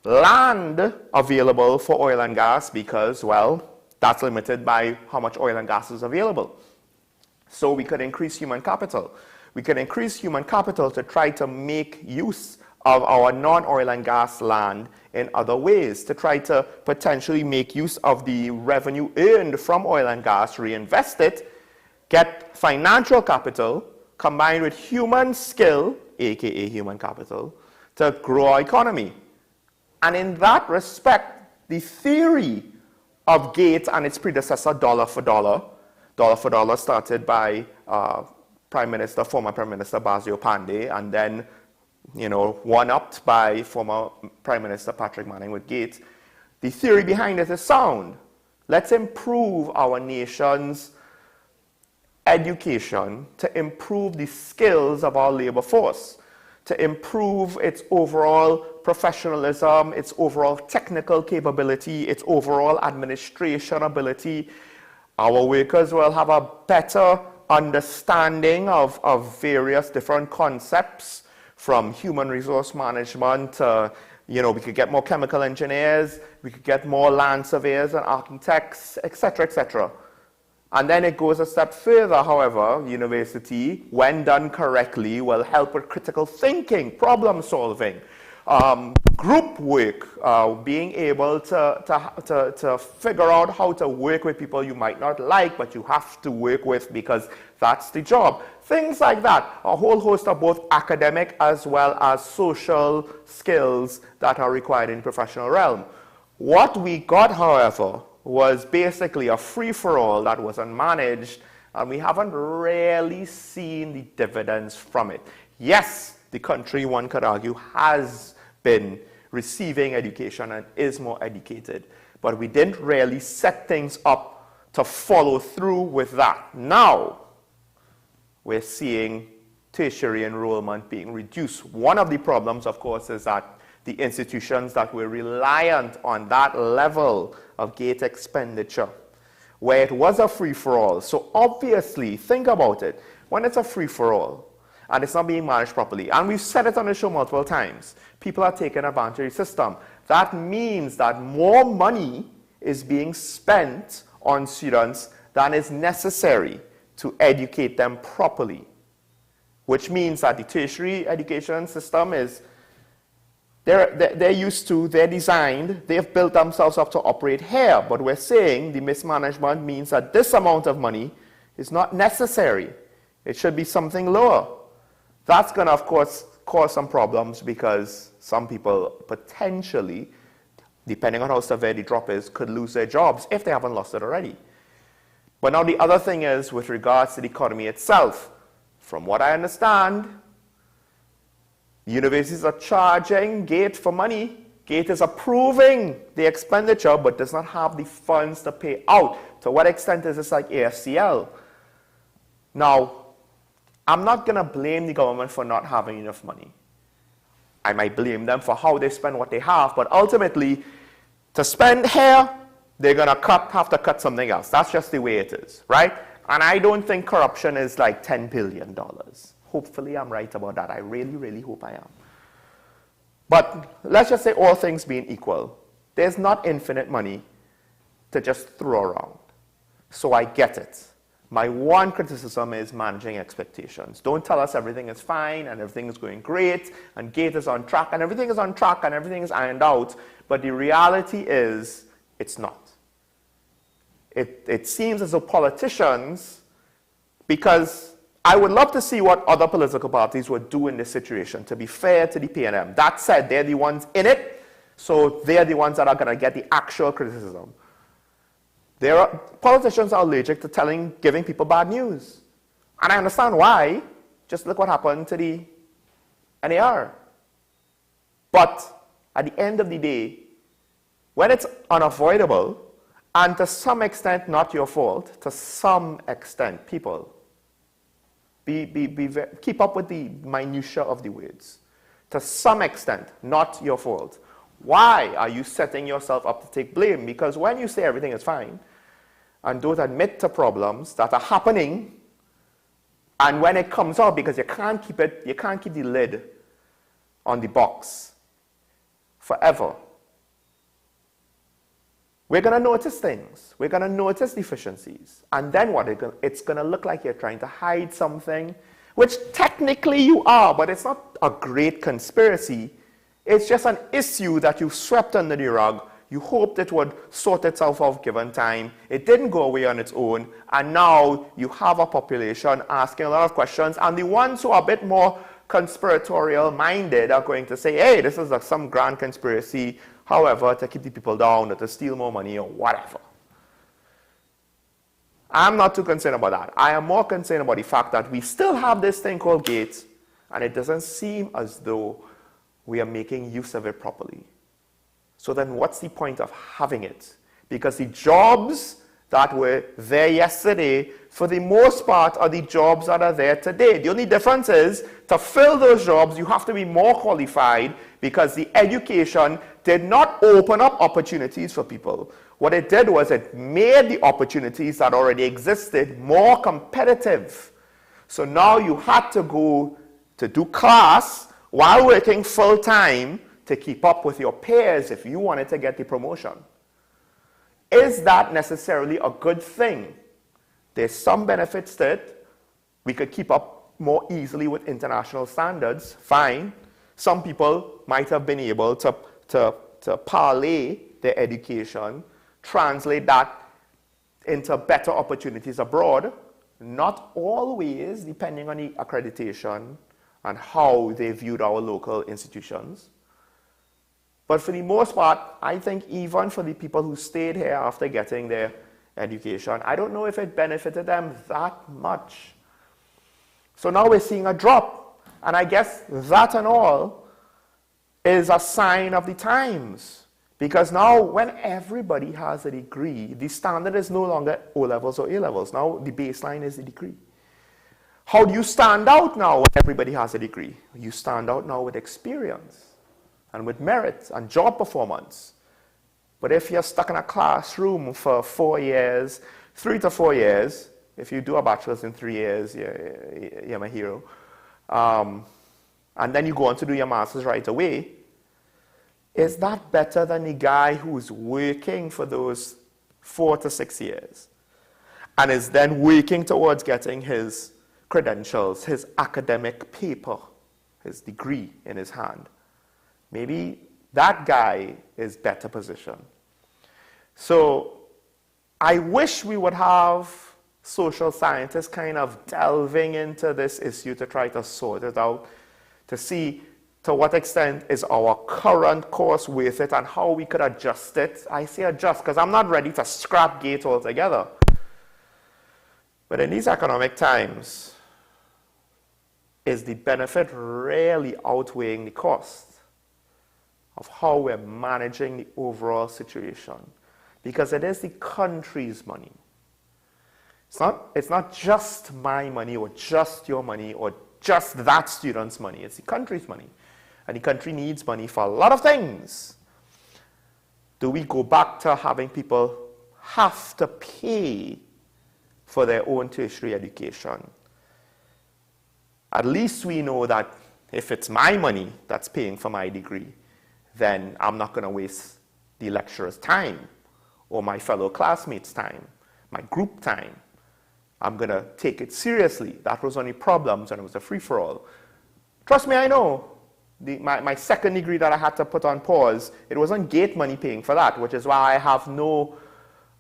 land available for oil and gas because, well, that's limited by how much oil and gas is available. So we could increase human capital. We could increase human capital to try to make use of our non-oil and gas land in other ways, to try to potentially make use of the revenue earned from oil and gas, reinvest it, get financial capital, combined with human skill, aka human capital, to grow our economy. And in that respect, the theory of GATE and its predecessor, dollar for dollar started by former Prime Minister Basil Pandey, and then, one-upped by former Prime Minister Patrick Manning with GATE. The theory behind it is sound. Let's improve our nation's education to improve the skills of our labor force, to improve its overall professionalism, its overall technical capability, its overall administration ability. Our workers will have a better understanding of various different concepts, from human resource management to, we could get more chemical engineers, we could get more land surveyors and architects, etc., etc. And then it goes a step further, however. University, when done correctly, will help with critical thinking, problem solving, group work, being able to figure out how to work with people you might not like, but you have to work with because that's the job. Things like that. A whole host of both academic as well as social skills that are required in the professional realm. What we got, however, was basically a free-for-all that was unmanaged, and we haven't really seen the dividends from it. Yes, the country, one could argue, has been receiving education and is more educated, but we didn't really set things up to follow through with that. Now, we're seeing tertiary enrollment being reduced. One of the problems, of course, is that the institutions that were reliant on that level of GATE expenditure, where it was a free-for-all. So obviously, think about it. When it's a free-for-all and it's not being managed properly, and we've said it on the show multiple times, people are taking advantage of the system. That means that more money is being spent on students than is necessary to educate them properly, which means that the tertiary education system is they're used to, they're designed, they've built themselves up to operate here, but we're saying the mismanagement means that this amount of money is not necessary. It should be something lower. That's going to, of course, cause some problems because some people potentially, depending on how severe the drop is, could lose their jobs if they haven't lost it already. But now the other thing is with regards to the economy itself. From what I understand, universities are charging GATE for money. GATE is approving the expenditure but does not have the funds to pay out. To what extent is this like AFCL? Now, I'm not going to blame the government for not having enough money. I might blame them for how they spend what they have, but ultimately, to spend here, they're going to have to cut something else. That's just the way it is, right? And I don't think corruption is like $10 billion. Hopefully I'm right about that. I really, really hope I am. But let's just say all things being equal, there's not infinite money to just throw around. So I get it. My one criticism is managing expectations. Don't tell us everything is fine and everything is going great and Gate is on track and everything is on track and everything is ironed out. But the reality is it's not. It seems as though politicians, because I would love to see what other political parties would do in this situation, to be fair to the PNM. That said, they're the ones in it, so they're the ones that are going to get the actual criticism. Politicians are allergic to giving people bad news. And I understand why. Just look what happened to the NAR. But at the end of the day, when it's unavoidable, and to some extent not your fault, to some extent, people, keep up with the minutiae of the words. To some extent, not your fault. Why are you setting yourself up to take blame? Because when you say everything is fine, and don't admit to problems that are happening, and when it comes out, because you can't keep the lid on the box forever. We're going to notice things. We're going to notice deficiencies. And then what? It's going to look like you're trying to hide something, which technically you are, but it's not a great conspiracy. It's just an issue that you swept under the rug. You hoped it would sort itself out given time. It didn't go away on its own. And now you have a population asking a lot of questions. And the ones who are a bit more conspiratorial minded are going to say, hey, this is some grand conspiracy, however, to keep the people down or to steal more money or whatever. I'm not too concerned about that. I am more concerned about the fact that we still have this thing called Gates, and it doesn't seem as though we are making use of it properly. So then what's the point of having it? Because the jobs that were there yesterday, for the most part, are the jobs that are there today. The only difference is, to fill those jobs, you have to be more qualified because the education did not open up opportunities for people. What it did was it made the opportunities that already existed more competitive. So now you had to go to do class while working full-time to keep up with your peers if you wanted to get the promotion. Is that necessarily a good thing? There's some benefits to it. We could keep up more easily with international standards, fine. Some people might have been able to parlay their education, translate that into better opportunities abroad. Not always, depending on the accreditation and how they viewed our local institutions. But for the most part, I think even for the people who stayed here after getting their education, I don't know if it benefited them that much. So now we're seeing a drop. And I guess that and all is a sign of the times. Because now when everybody has a degree, the standard is no longer O-levels or A-levels. Now the baseline is the degree. How do you stand out now when everybody has a degree? You stand out now with experience and with merit and job performance. But if you're stuck in a classroom for 4 years, 3 to 4 years, if you do a bachelor's in 3 years, you're my hero. And then you go on to do your master's right away. Is that better than the guy who's working for those 4 to 6 years and is then working towards getting his credentials, his academic paper, his degree in his hand? Maybe that guy is better positioned. So I wish we would have social scientists kind of delving into this issue to try to sort it out, to see to what extent is our current course worth it and how we could adjust it. I say adjust because I'm not ready to scrap GATE altogether. But in these economic times, is the benefit really outweighing the cost of how we're managing the overall situation? Because it is the country's money. It's not just my money or just your money or just that student's money. It's the country's money. And the country needs money for a lot of things. Do we go back to having people have to pay for their own tertiary education. At least we know that if it's my money that's paying for my degree, then I'm not going to waste the lecturer's time or my fellow classmates' time, my group time. I'm going to take it seriously. That was only problems and it was a free-for-all. Trust me, I know. My second degree that I had to put on pause, it wasn't gate money paying for that, which is why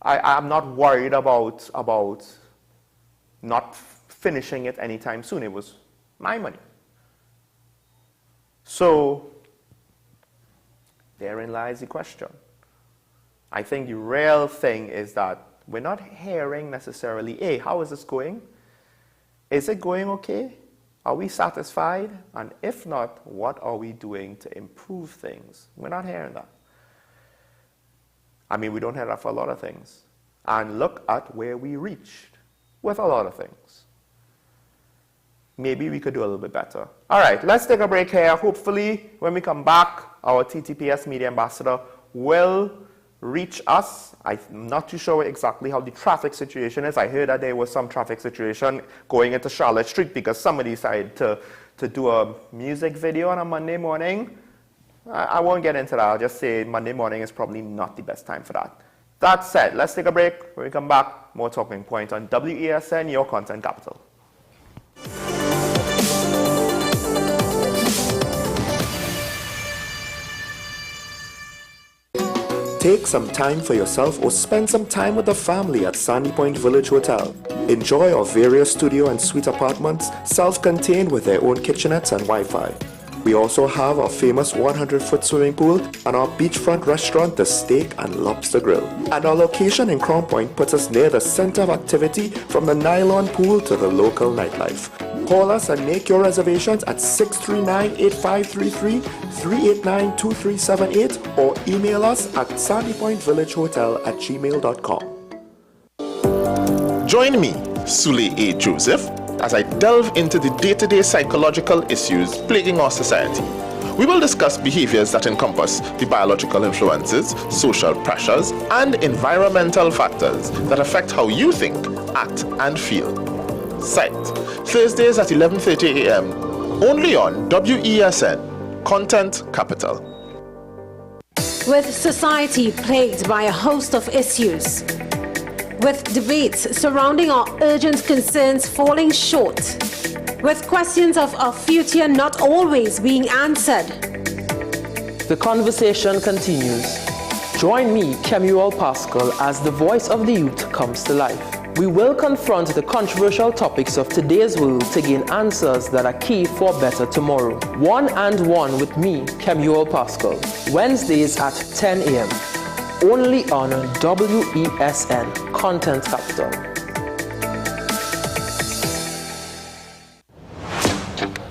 I'm not worried about not finishing it anytime soon. It was my money. So therein lies the question. I think the real thing is that we're not hearing necessarily, hey, how is this going? Is it going okay? Are we satisfied? And if not, what are we doing to improve things? We're not hearing that. I mean, we don't hear that for a lot of things. And look at where we reached with a lot of things. Maybe we could do a little bit better. All right, let's take a break here. Hopefully, when we come back, our TTPS Media Ambassador will reach us. I'm not too sure exactly how the traffic situation is. I heard that there was some traffic situation going into Charlotte Street because somebody decided to do a music video on a Monday morning. I won't get into that. I'll just say Monday morning is probably not the best time for that. That said, let's take a break. When we come back, more Talking Point on WESN, your content capital. Take some time for yourself or spend some time with the family at Sandy Point Village Hotel. Enjoy our various studio and suite apartments, self-contained with their own kitchenettes and Wi-Fi. We also have our famous 100-foot swimming pool and our beachfront restaurant, the Steak and Lobster Grill. And our location in Crown Point puts us near the center of activity from the nylon pool to the local nightlife. Call us and make your reservations at 639-8533, 389-2378 or email us at sandypointvillagehotel@gmail.com. Join me, Sule A. Joseph, as I delve into the day-to-day psychological issues plaguing our society. We will discuss behaviors that encompass the biological influences, social pressures, and environmental factors that affect how you think, act, and feel. Site, Thursdays at 11:30 a.m., only on WESN, Content Capital. With society plagued by a host of issues, with debates surrounding our urgent concerns falling short, with questions of our future not always being answered. The conversation continues. Join me, Kemuel Pascal, as the voice of the youth comes to life. We will confront the controversial topics of today's world to gain answers that are key for a better tomorrow. One and One with me, Kemuel Pascal. Wednesdays at 10 a.m. Only on WESN, Content Capital.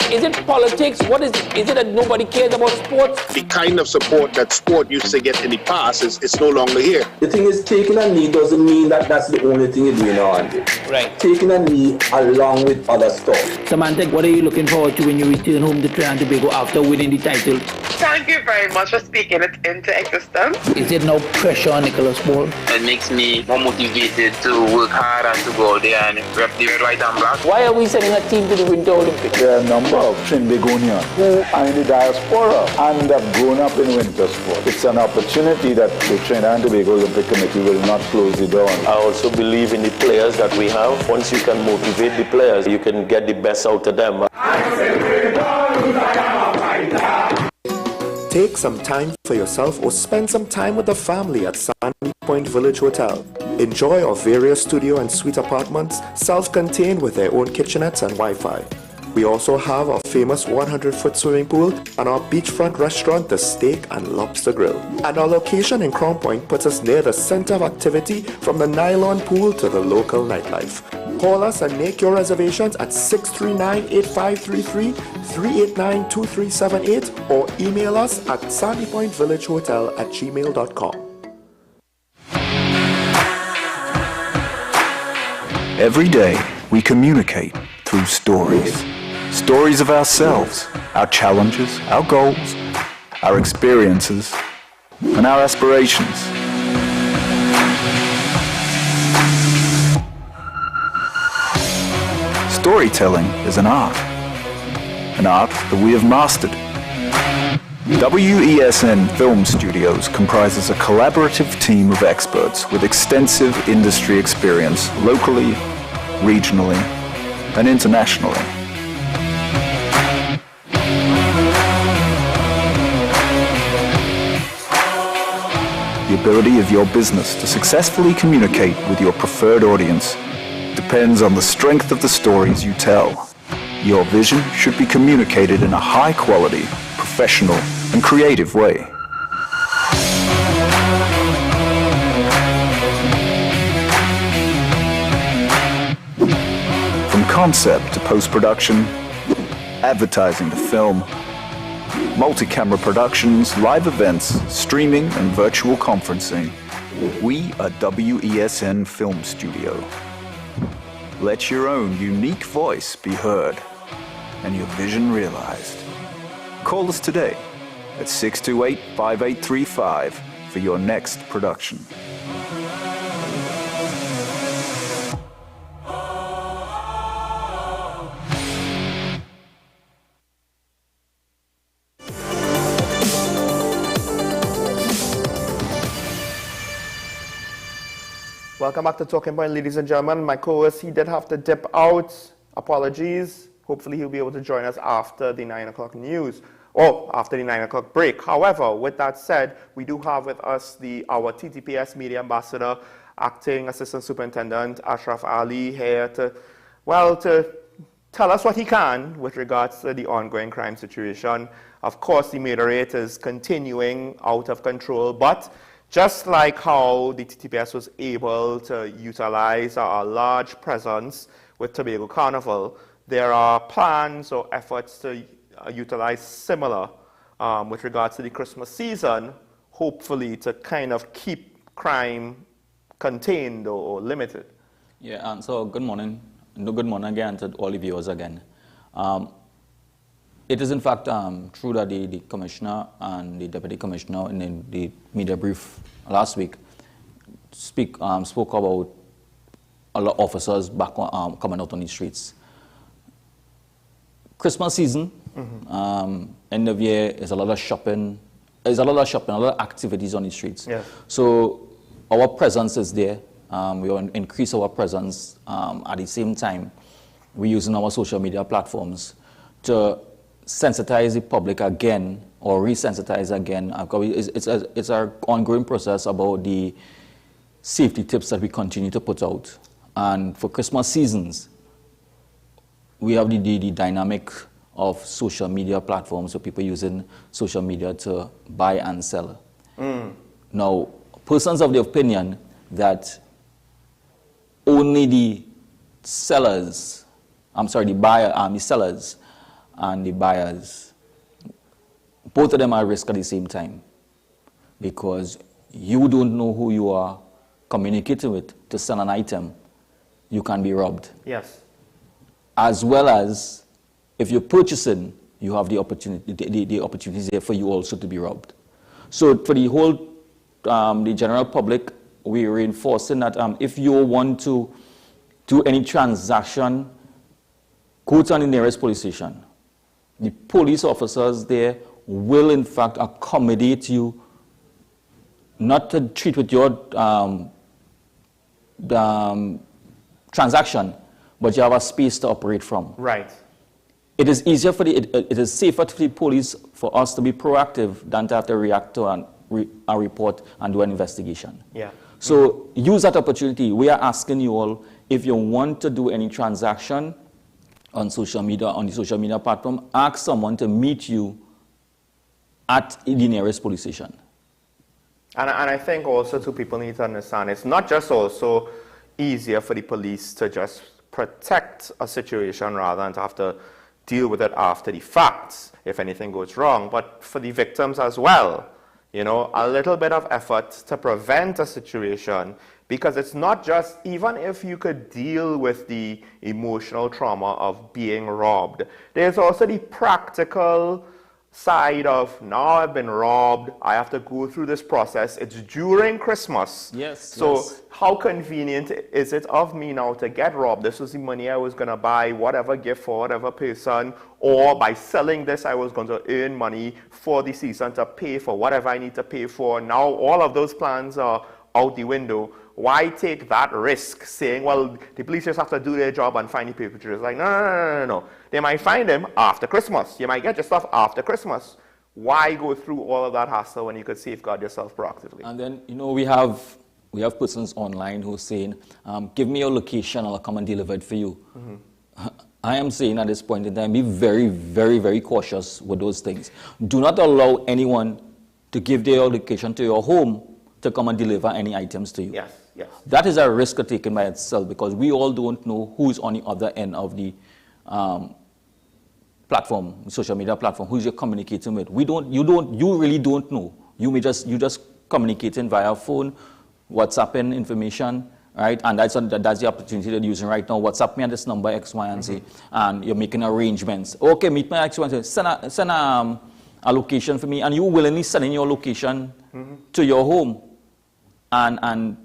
Is it politics? What is it? Is it that nobody cares about sports? The kind of support that sport used to get in the past is no longer here. The thing is, taking a knee doesn't mean that that's the only thing you're doing now, Andy. Right. Taking a knee along with other stuff. Samantha, what are you looking forward to when you return home to Trinidad and Tobago after winning the title? Thank you very much for speaking it into existence. Is there no pressure on Nicholas Paul? It makes me more motivated to work hard and to go out there and rep the red, white, and black. Why are we sending a team to the Winter Olympics? There are a number of Trinbagonians who are in the diaspora and have grown up in winter sport. It's an opportunity that the Trinidad and Tobago Olympic Committee will not close the door on. I also believe in the players that we have. Once you can motivate the players, you can get the best out of them. Take some time for yourself or spend some time with the family at Sandy Point Village Hotel. Enjoy our various studio and suite apartments, self-contained with their own kitchenettes and Wi-Fi. We also have our famous 100-foot swimming pool and our beachfront restaurant, the Steak and Lobster Grill. And our location in Crown Point puts us near the center of activity from the nylon pool to the local nightlife. Call us and make your reservations at 639-8533, 389-2378 or email us at sandypointvillagehotel@gmail.com. Every day, we communicate through stories. Stories of ourselves, our challenges, our goals, our experiences, and our aspirations. storytelling is an art that we have mastered. WESN Film Studios comprises a collaborative team of experts with extensive industry experience locally, regionally, and internationally. The ability of your business to successfully communicate with your preferred audience depends on the strength of the stories you tell. Your vision should be communicated in a high-quality, professional, and creative way. From concept to post-production, advertising to film, multi-camera productions, live events, streaming, and virtual conferencing, we are WESN Film Studio. Let your own unique voice be heard and your vision realized. Call us today at 628-5835 for your next production. Welcome back to Talking Point, ladies and gentlemen. My co-host, he did have to dip out. Apologies. Hopefully he'll be able to join us after the 9 o'clock news, or after the 9 o'clock break. However, with that said, we do have with us our TTPS Media Ambassador, Acting Assistant Superintendent Ashraf Ali, here to tell us what he can with regards to the ongoing crime situation. Of course, the murder rate is continuing out of control, but just like how the TTPS was able to utilize our large presence with Tobago Carnival, there are plans or efforts to utilize similar with regards to the Christmas season, hopefully to kind of keep crime contained or limited. Yeah, and so good morning. Good morning again to all the viewers again. It is in fact true that the Commissioner and the Deputy Commissioner in the media brief last week spoke about a lot of officers back coming out on the streets. Christmas season, end of year, is a lot of shopping. There's a lot of activities on the streets. Yeah. So our presence is there. We will increase our presence. At the same time, we're using our social media platforms to sensitize the public again or resensitize again. It's our ongoing process about the safety tips that we continue to put out. And for Christmas seasons, we have the dynamic of social media platforms, so people using social media to buy and sell. Now, persons of the opinion that only the sellers and the buyers, both of them are at risk at the same time, because you don't know who you are communicating with to sell an item. You can be robbed. Yes. As well as if you're purchasing, you have the opportunity, the opportunities there for you also to be robbed. So for the whole, the general public, we're reinforcing that if you want to do any transaction, go to the nearest police station. The police officers there will in fact accommodate you, not to treat with your transaction, but you have a space to operate from. Right. It is easier it is safer for the police for us to be proactive than to have to react to a report and do an investigation. Yeah. So use that opportunity. We are asking you all, if you want to do any transaction on social media, on the social media platform, ask someone to meet you at the nearest police station. And I think also too, people need to understand, it's not just also easier for the police to just protect a situation rather than to have to deal with it after the facts if anything goes wrong, but for the victims as well. You know, a little bit of effort to prevent a situation, because it's not just, even if you could deal with the emotional trauma of being robbed, there's also the practical side of now I've been robbed, I have to go through this process. It's during Christmas. Yes. So yes. how convenient is it of me now to get robbed? This was the money I was going to buy whatever gift for whatever person, or by selling this I was going to earn money for the season to pay for whatever I need to pay for. Now all of those plans are out the window. Why take that risk saying, well, the police just have to do their job and find the perpetrators? Like, no. They might find them after Christmas. You might get your stuff after Christmas. Why go through all of that hassle when you could safeguard yourself proactively? And then, we have persons online who are saying, give me your location, I'll come and deliver it for you. Mm-hmm. I am saying at this point in time, be very, very, very cautious with those things. Do not allow anyone to give their location to your home to come and deliver any items to you. Yes. That is a risk taken by itself, because we all don't know who's on the other end of the platform, social media platform, who's you're communicating with. You really don't know. You just communicating via phone, WhatsApping information, right? And that's the opportunity that you're using right now. WhatsApp me at this number X, Y, and Z, and you're making arrangements. Okay, meet me X, Y, and Z. Send a location for me, and you willingly sending your location to your home, and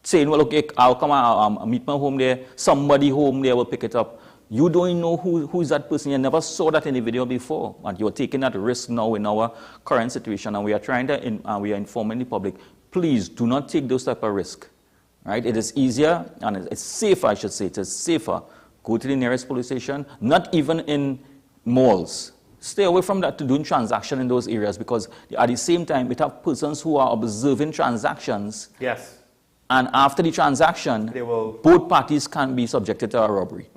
saying, well, okay, I'll come, I'll meet my home there, somebody home there will pick it up. You don't know who is that person. You never saw that in the video before, and you're taking that risk now in our current situation, and we are trying to, we are informing the public, please do not take those type of risk, right? It is easier, and it's safer, I should say, it is safer. Go to the nearest police station, not even in malls. Stay away from that to doing transaction in those areas, because at the same time, we have persons who are observing transactions. Yes. And after the transaction, both parties can be subjected to a robbery,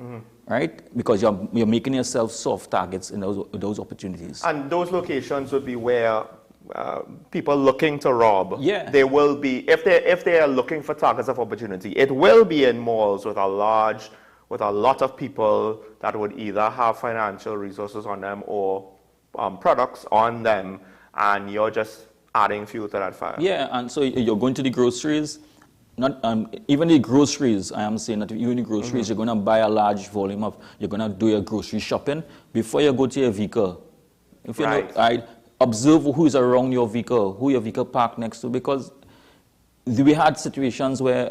right? Because you're making yourself soft targets in those opportunities. And those locations would be where people looking to rob. Yeah. They will be, if they are looking for targets of opportunity, it will be in malls with a lot of people that would either have financial resources on them or products on them, and you're just adding fuel to that fire. Yeah, and so you're going to the groceries. Not even the groceries, I am saying that even the groceries, you're going to buy a large volume of, you're going to do your grocery shopping before you go to your vehicle. If you know, observe who is around your vehicle, who your vehicle parked next to, because we had situations where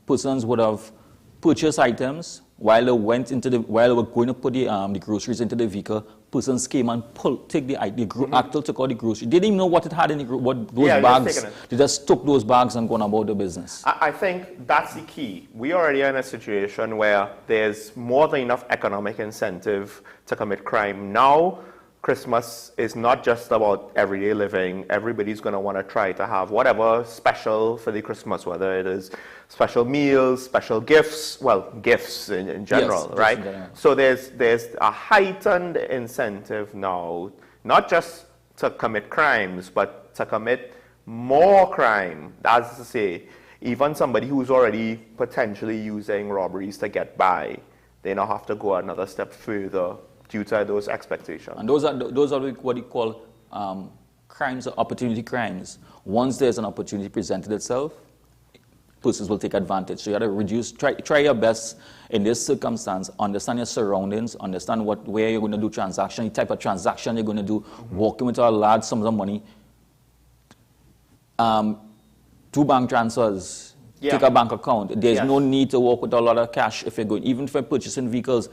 persons would have purchased items while they were going to put the groceries into the vehicle. Persons came and took the actual took out the grocery. They didn't even know what it had in those bags. They just took those bags and gone about the business. I think that's the key. We are already in a situation where there's more than enough economic incentive to commit crime. Now, Christmas is not just about everyday living. Everybody's going to want to try to have whatever special for the Christmas, whether it is special meals, special gifts, well, gifts in general, yes, right? In general. So there's a heightened incentive now, not just to commit crimes, but to commit more crime. That's to say, even somebody who's already potentially using robberies to get by, they now have to go another step further due to those expectations. And those are what you call crimes or opportunity crimes. Once there's an opportunity presented itself, persons will take advantage. So you have to try your best in this circumstance, understand your surroundings, understand where you're going to do transaction, the type of transaction you're going to do, walking with a large sums of money, 2 bank transfers, take a bank account. There's no need to walk with a lot of cash if you're going, even if you're purchasing vehicles.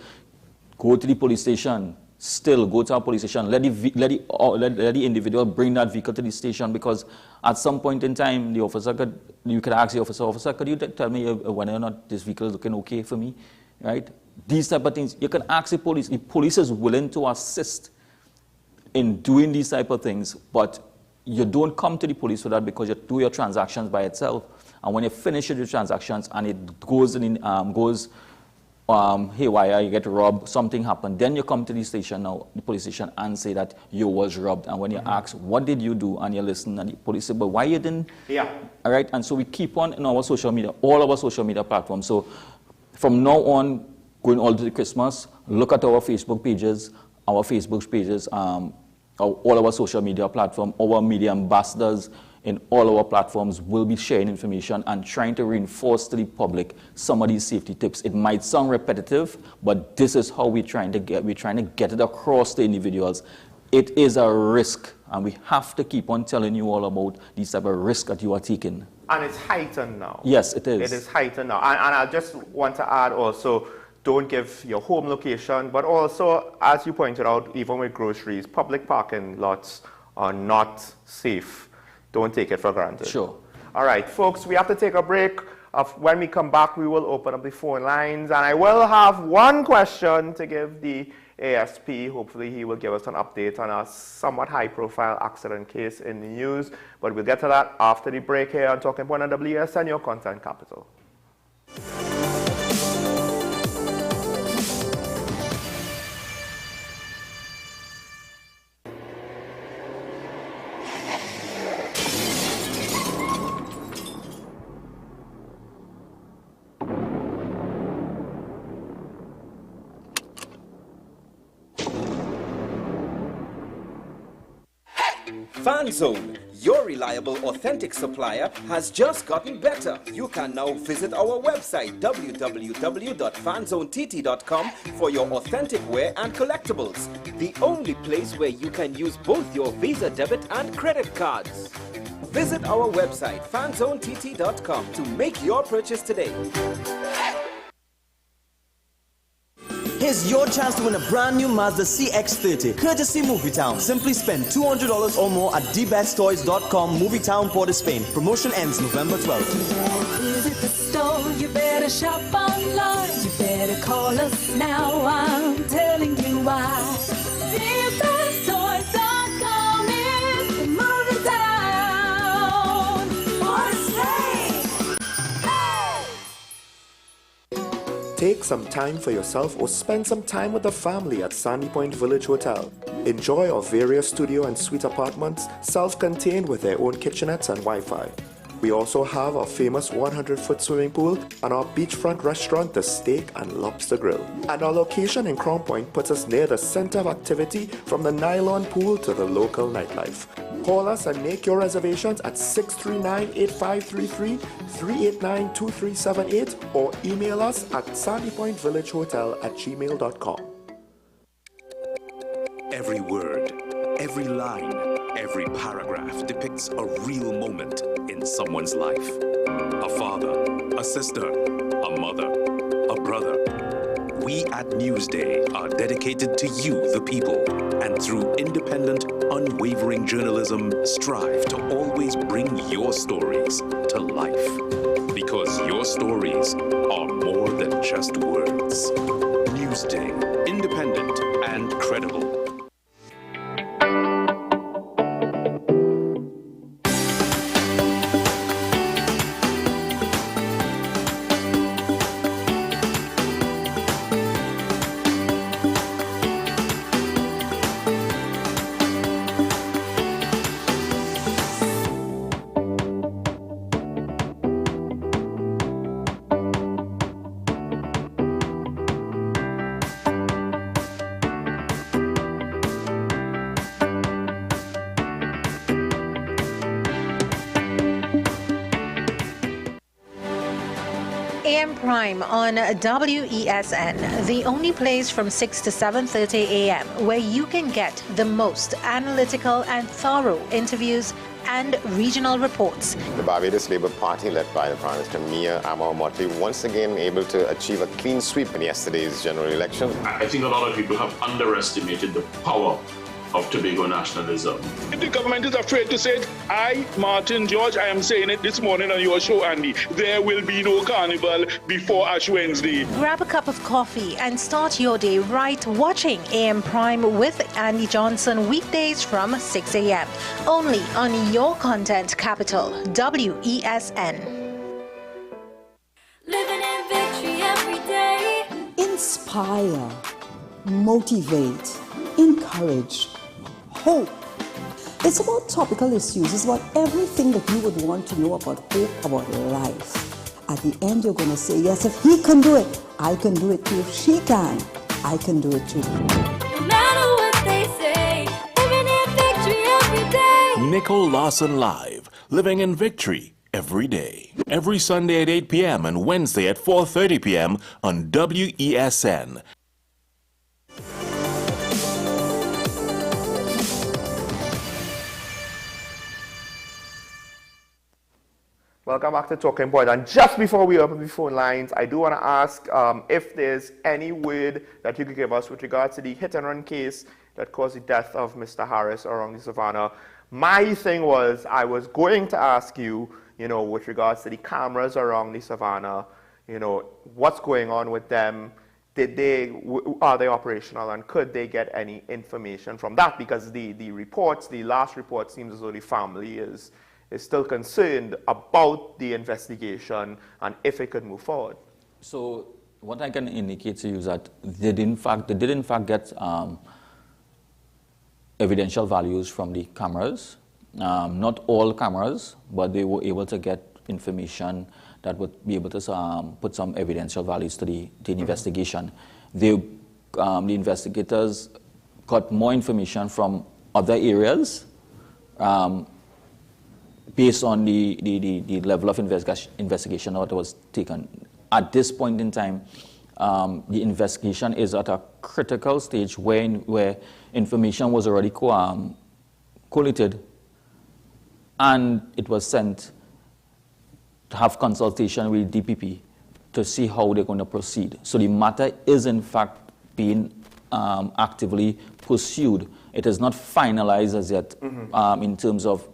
Go to the police station. Still, go to a police station. Let the individual bring that vehicle to the station, because at some point in time, you could ask the officer, could you tell me whether or not this vehicle is looking okay for me, right? These type of things. You can ask the police. The police is willing to assist in doing these type of things, but you don't come to the police for that, because you do your transactions by itself. And when you finish your transactions and it goes haywire, you get robbed, something happened, then you come to the station now, the police station, and say that you was robbed. And when you ask, what did you do? And you listen, and the police say, but why you didn't? Yeah. All right, and so we keep on in our social media, all our social media platforms. So from now on, going all to Christmas, look at our Facebook pages, all our social media platform, our media ambassadors in all our platforms will be sharing information and trying to reinforce to the public some of these safety tips. It might sound repetitive, but this is how we're trying to get it across to individuals. it is a risk, and we have to keep on telling you all about these type of risks that you are taking. And it's heightened now. Yes, it is. It is heightened now. And I just want to add also, don't give your home location, but also, as you pointed out, even with groceries, public parking lots are not safe. Don't take it for granted. Sure. All right, folks, we have to take a break. When we come back, we will open up the phone lines, and I will have one question to give the ASP. Hopefully, he will give us an update on a somewhat high-profile accident case in the news, but we'll get to that after the break here on Talking Point on WSN, your content capital. FanZone, your reliable, authentic supplier, has just gotten better. You can now visit our website www.fanzonett.com for your authentic wear and collectibles. The only place where you can use both your Visa debit and credit cards. Visit our website fanzonett.com to make your purchase today. Here's your chance to win a brand new Mazda CX-30, courtesy Movietown. Simply spend $200 or more at dbesttoys.com, Movietown, Port of Spain. Promotion ends November 12th. Visit the store, you better shop online. You better call us now, I'm telling you why. dbesttoys.com is Movietown, Port of Spain. Take some time for yourself or spend some time with the family at Sandy Point Village Hotel. Enjoy our various studio and suite apartments, self-contained with their own kitchenettes and Wi-Fi. We also have our famous 100-foot swimming pool and our beachfront restaurant, the Steak and Lobster Grill. And our location in Crown Point puts us near the center of activity, from the nylon pool to the local nightlife. Call us and make your reservations at 639-8533, 389-2378, or email us at sandypointvillagehotel@gmail.com. Every word, every line, every paragraph depicts a real moment in someone's life. A father, a sister, a mother, a brother. We at Newsday are dedicated to you, the people, and through independent, unwavering journalism, strive to always bring your stories to life. Because your stories are more than just words. Newsday, independent and credible. AM Prime on WESN, the only place from 6 to 7:30 a.m. where you can get the most analytical and thorough interviews and regional reports. The Barbados Labour Party, led by the Prime Minister Mia Amor-Motley, once again able to achieve a clean sweep in yesterday's general election. I think a lot of people have underestimated the power of Tobago nationalism. If the government is afraid to say it, I, Martin George, I am saying it this morning on your show, Andy, there will be no carnival before Ash Wednesday. Grab a cup of coffee and start your day right watching AM Prime with Andy Johnson weekdays from 6 a.m. Only on your content capital, WESN. Living in victory every day. Inspire, motivate, encourage, hope. It's about topical issues. It's about everything that you would want to know about hope, about life. At the end, you're going to say, yes, if he can do it, I can do it too. If she can, I can do it too. No matter what they say, living in victory every day. Nicole Lawson Live, living in victory every day. Every Sunday at 8 p.m. and Wednesday at 4:30 p.m. on WESN. Welcome back to Talking Point. And just before we open the phone lines, I do want to ask if there's any word that you could give us with regards to the hit-and-run case that caused the death of Mr. Harris around the Savannah. My thing was, I was going to ask you, with regards to the cameras around the Savannah, what's going on with them? Are they operational, and could they get any information from that? Because the last report seems as though the family is still concerned about the investigation and if it could move forward. So what I can indicate to you is that they did in fact get evidential values from the cameras. Not all cameras, but they were able to get information that would be able to put some evidential values to the investigation. The investigators got more information from other areas based on the level of investigation that was taken. At this point in time, the investigation is at a critical stage where information was already collated, and it was sent to have consultation with DPP to see how they're going to proceed. So the matter is in fact being actively pursued. It is not finalized as yet in terms of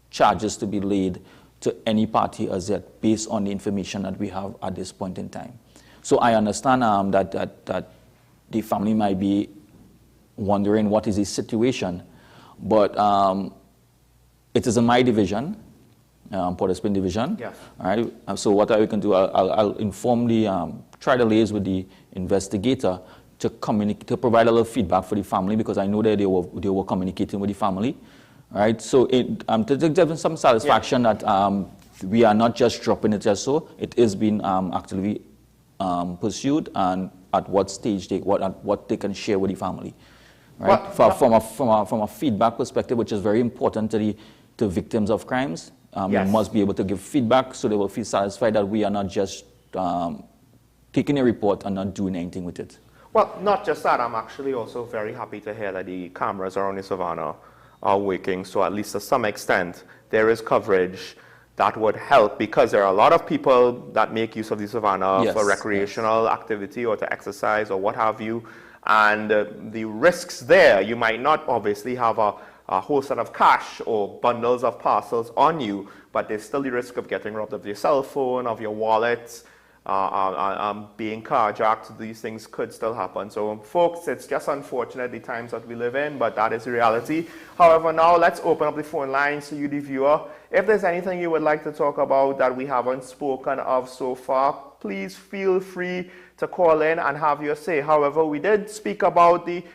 charges to be laid to any party as yet based on the information that we have at this point in time. So I understand that the family might be wondering what is the situation, but it is in my division, Port of Spain division. Yes. All right. So what I can do, I'll inform try to liaise with the investigator to provide a little feedback for the family, because I know that they were communicating with the family. All right. So to give them some satisfaction that we are not just dropping it just so. It is being actively pursued, and at what stage what they can share with the family. Right. From a feedback perspective, which is very important to victims of crimes. You must be able to give feedback so they will feel satisfied that we are not just taking a report and not doing anything with it. Well, not just that. I'm actually also very happy to hear that the cameras around the Savannah are working. So at least to some extent, there is coverage that would help, because there are a lot of people that make use of the Savannah for recreational activity or to exercise or what have you. And the risks there, you might not obviously have a whole set of cash or bundles of parcels on you, but there's still the risk of getting robbed of your cell phone, of your wallet, being carjacked. These things could still happen. So folks, it's just unfortunate the times that we live in, but that is the reality. However, now let's open up the phone lines to you, the viewer. If there's anything you would like to talk about that we haven't spoken of so far, please feel free to call in and have your say. However, we did speak about the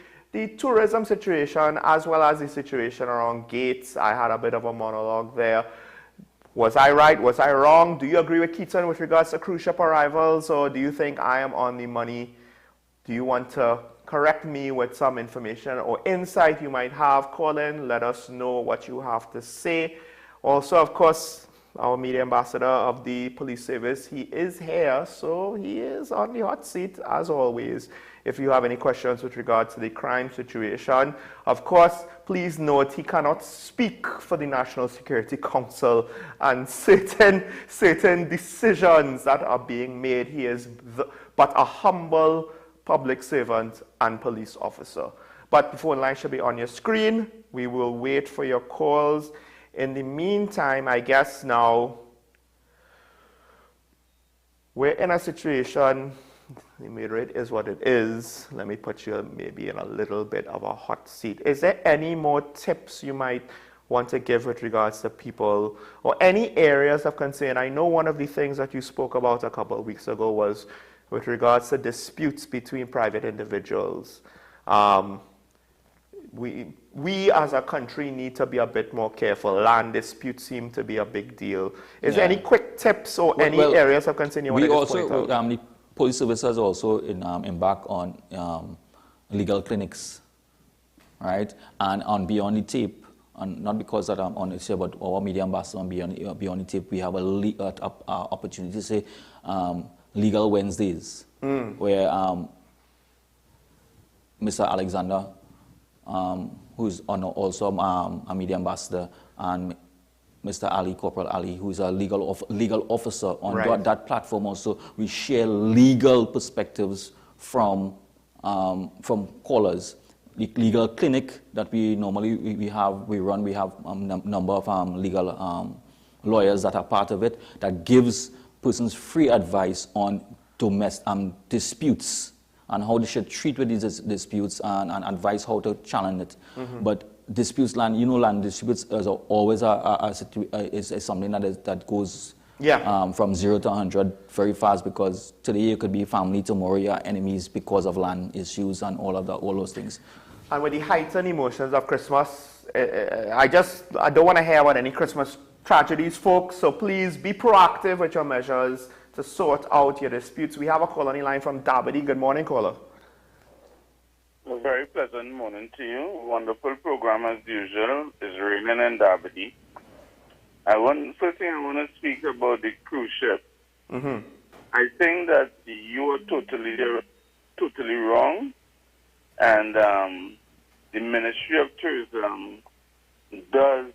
tourism situation as well as the situation around gates. I had a bit of a monologue there. Was I right? Was I wrong? Do you agree with Keaton with regards to cruise ship arrivals, or do you think I am on the money? Do you want to correct me with some information or insight you might have? Call in, let us know what you have to say. Also, of course, our media ambassador of the police service, he is here, so he is on the hot seat as always. If you have any questions with regard to the crime situation, of course, please note he cannot speak for the National Security Council and certain decisions that are being made. He is but a humble public servant and police officer. But the phone line should be on your screen. We will wait for your calls. In the meantime, I guess now we're in a situation, the rate is what it is. Let me put you maybe in a little bit of a hot seat. Is there any more tips you might want to give with regards to people or any areas of concern? I know one of the things that you spoke about a couple of weeks ago was with regards to disputes between private individuals. We as a country need to be a bit more careful. Land disputes seem to be a big deal. Is there any quick tips or any areas of concern you want to point out? The police services also embark on legal clinics, right? And on Beyond the Tape, and not because that I'm on it here, but our media ambassador on Beyond the Tape, we have an opportunity to say Legal Wednesdays, where Mr. Alexander, who's also a media ambassador, and Mr. Ali, Corporal Ali, who is a legal officer on Right. that platform. Also, we share legal perspectives from callers. The legal clinic that we normally we have number of legal lawyers that are part of it that gives persons free advice on disputes and how they should treat with these disputes and advise how to challenge it. Mhm. But disputes, land disputes is always is something that goes from 0 to 100 very fast, because today you could be family, tomorrow you're enemies because of land issues and all those things. And with the heightened emotions of Christmas, I don't want to hear about any Christmas tragedies, folks. So please be proactive with your measures to sort out your disputes. We have a caller on the line from Dabity. Good morning, caller. A very pleasant morning to you. Wonderful program as usual. It's raining in Dabity. First thing I want to speak about the cruise ship. Mm-hmm. I think that you are totally wrong, and the Ministry of Tourism does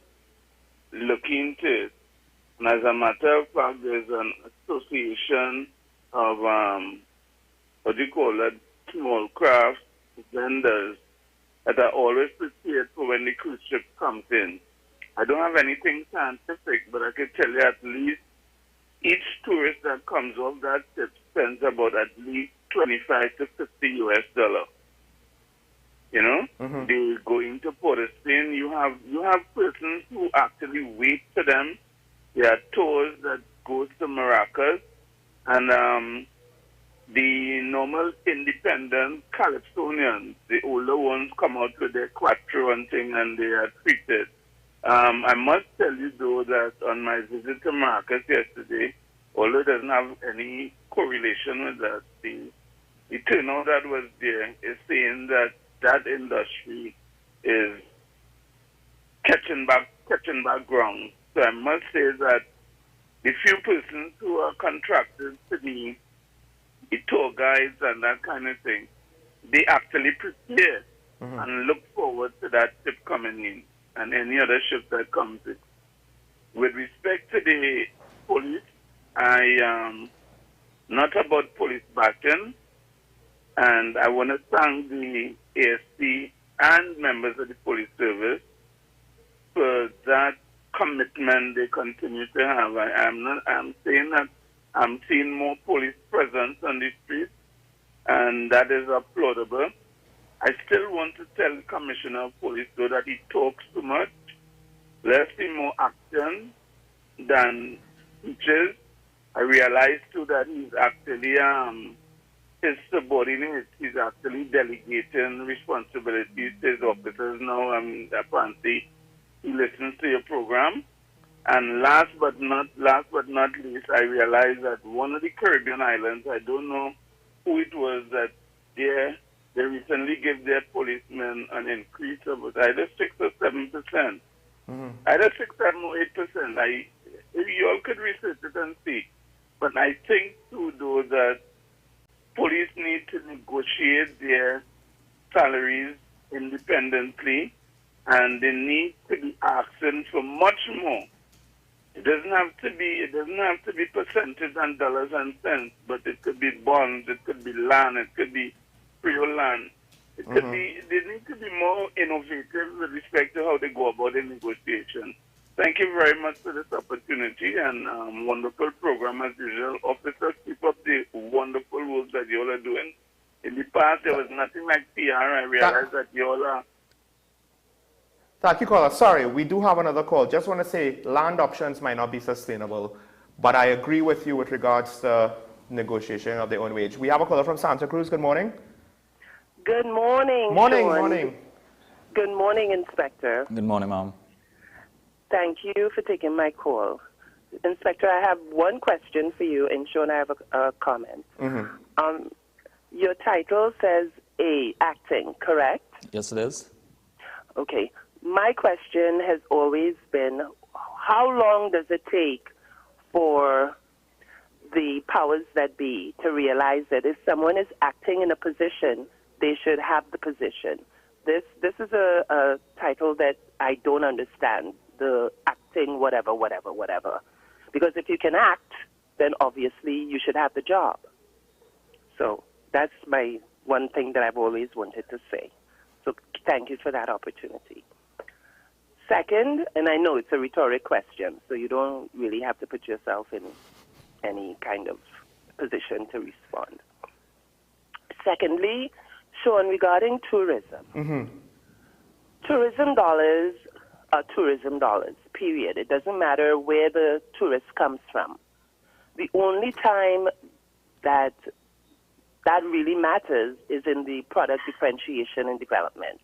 look into it. And as a matter of fact, there's an association of small craft vendors that are always prepared for when the cruise ship comes in. I don't have anything scientific, but I can tell you at least each tourist that comes off that ship spends about at least $25 to $50. You know, they go into Port of Spain. You have persons who actually wait for them. There are tours that goes to Maracas, and the normal independent Calypsonians, the older ones, come out with their quattro and thing, and they are treated. I must tell you, though, that on my visit to Maracas yesterday, although it doesn't have any correlation with that, the turnout that was there is saying that industry is catching back ground. So I must say that the few persons who are contracted to the tour guides and that kind of thing, they actually prepare and look forward to that ship coming in and any other ship that comes in. With respect to the police, I am not about police bashing, and I want to thank the ASP and members of the police service for that commitment they continue to have. I'm saying that I'm seeing more police presence on the streets, and that is applaudable. I still want to tell the Commissioner of Police, though, that he talks too much. Let's see more action than speeches. I realize, too, that he's actually his subordinates. He's actually delegating responsibilities to his officers now. Apparently, he listens to your program. And last but not least, I realized that one of the Caribbean islands, I don't know who it was, that they recently gave their policemen an increase of either 6 or 7%. Either 6, 7, or 8%. You all could research it and see. But I think, too, though, that police need to negotiate their salaries independently, and they need to be asking for much more. It doesn't have to be percentage and dollars and cents, but it could be bonds, it could be land, it could be real land. It could be. They need to be more innovative with respect to how they go about the negotiation. Thank you very much for this opportunity, and wonderful program as usual. Officers, keep up the wonderful work that you all are doing. In the past, there was nothing like PR. I realized that you all are. Thank you, caller. Sorry, we do have another call. Just want to say land options might not be sustainable, but I agree with you with regards to negotiation of their own wage. We have a caller from Santa Cruz. Good morning. Good morning, Morning, Sean. morning. Good morning, Inspector. Good morning, ma'am. Thank you for taking my call. Inspector, I have one question for you, and Sean, I have a comment. Your title says acting, correct? Yes, it is. Okay. My question has always been, how long does it take for the powers that be to realize that if someone is acting in a position, they should have the position? This is a title that I don't understand, the acting acting, whatever, whatever, whatever. Because if you can act, then obviously you should have the job. So that's my one thing that I've always wanted to say. So thank you for that opportunity. Second, and I know it's a rhetoric question, so you don't really have to put yourself in any kind of position to respond. Secondly, Sean, regarding tourism. Tourism dollars are tourism dollars, period. It doesn't matter where the tourist comes from. The only time that really matters is in the product differentiation and development.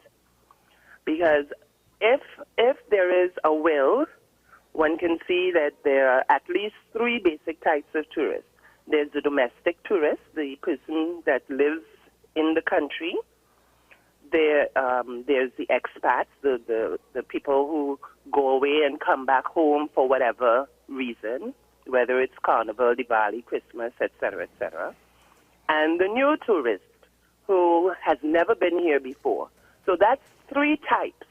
Because if there is a will, one can see that there are at least three basic types of tourists. There's the domestic tourist, the person that lives in the country. There's the expats, the people who go away and come back home for whatever reason, whether it's Carnival, Diwali, Christmas, etc., etc. And the new tourist who has never been here before. So that's three types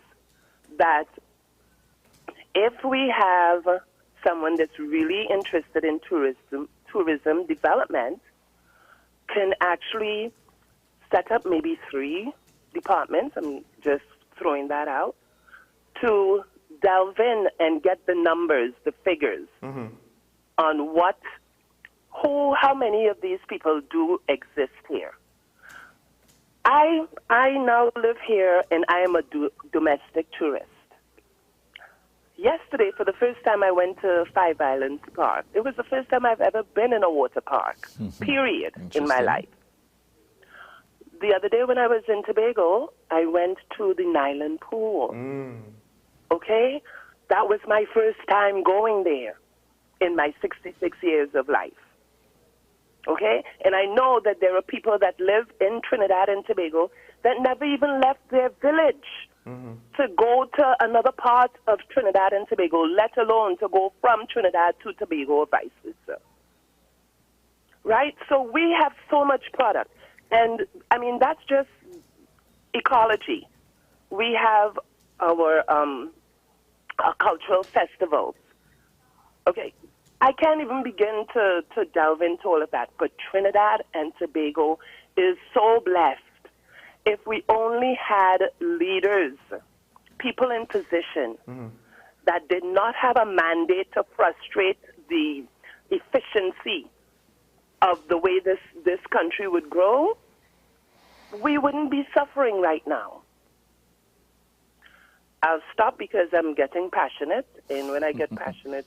that if we have someone that's really interested in tourism development can actually set up maybe 3 departments, I'm just throwing that out, to delve in and get the numbers, the figures on how many of these people do exist here. I now live here and I am a domestic tourist. Yesterday, for the first time, I went to Five Islands Park. It was the first time I've ever been in a water park, period, in my life. The other day when I was in Tobago, I went to the Nyland Pool. Okay? That was my first time going there in my 66 years of life. Okay? And I know that there are people that live in Trinidad and Tobago that never even left their village to go to another part of Trinidad and Tobago, let alone to go from Trinidad to Tobago or vice versa. Right? So we have so much product. And, I mean, that's just ecology. We have our cultural festivals. Okay, I can't even begin to delve into all of that, but Trinidad and Tobago is so blessed. If we only had leaders, people in position that did not have a mandate to frustrate the efficiency of the way this country would grow, we wouldn't be suffering right now. I'll stop because I'm getting passionate, and when I get passionate,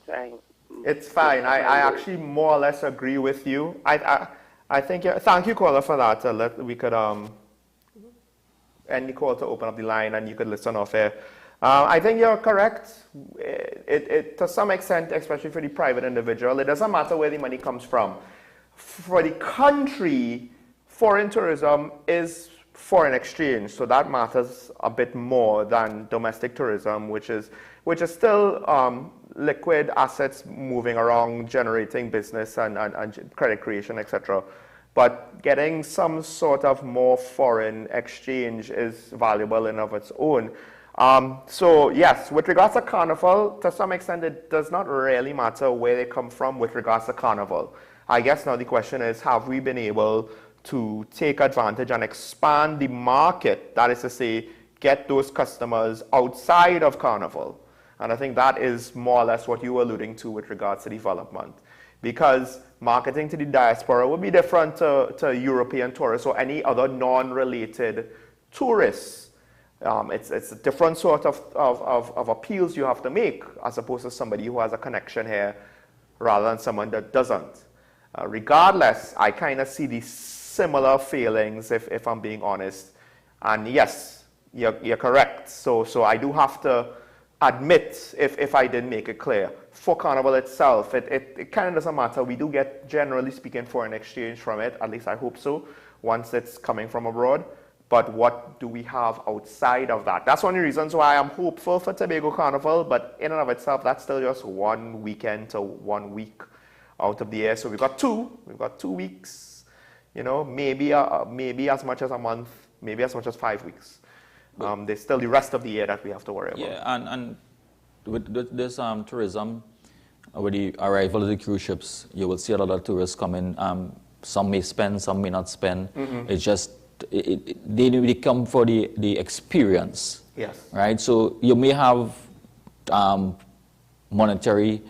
It's fine. I actually more or less agree with you. I think, thank you, caller, for that. We could end the call to open up the line, and you could listen off air. I think you're correct. To some extent, especially for the private individual, it doesn't matter where the money comes from. For the country, foreign tourism is foreign exchange, so that matters a bit more than domestic tourism, which is still liquid assets moving around, generating business and credit creation, etc. But getting some sort of more foreign exchange is valuable in of its own. So yes, with regards to Carnival, to some extent it does not really matter where they come from with regards to Carnival. I guess now the question is, have we been able to take advantage and expand the market, that is to say, get those customers outside of Carnival? And I think that is more or less what you were alluding to with regards to development. Because marketing to the diaspora would be different to European tourists or any other non-related tourists. It's a different sort of appeals you have to make as opposed to somebody who has a connection here rather than someone that doesn't. Regardless, I kind of see these similar feelings if I'm being honest. And yes, you're correct. So I do have to admit if I didn't make it clear. For Carnival itself, it kind of doesn't matter. We do get, generally speaking, foreign exchange from it, at least I hope so, once it's coming from abroad. But what do we have outside of that? That's one of the reasons why I'm hopeful for Tobago Carnival, but in and of itself, that's still just 1 weekend to 1 week out of the year. So we've got 2 weeks, you know, maybe as much as a month, maybe as much as 5 weeks. There's still the rest of the year that we have to worry about. Yeah, and with this tourism, with the arrival of the cruise ships, you will see a lot of tourists coming. Some may spend, some may not spend. It's just, they come for the experience. Yes. Right? So you may have monetary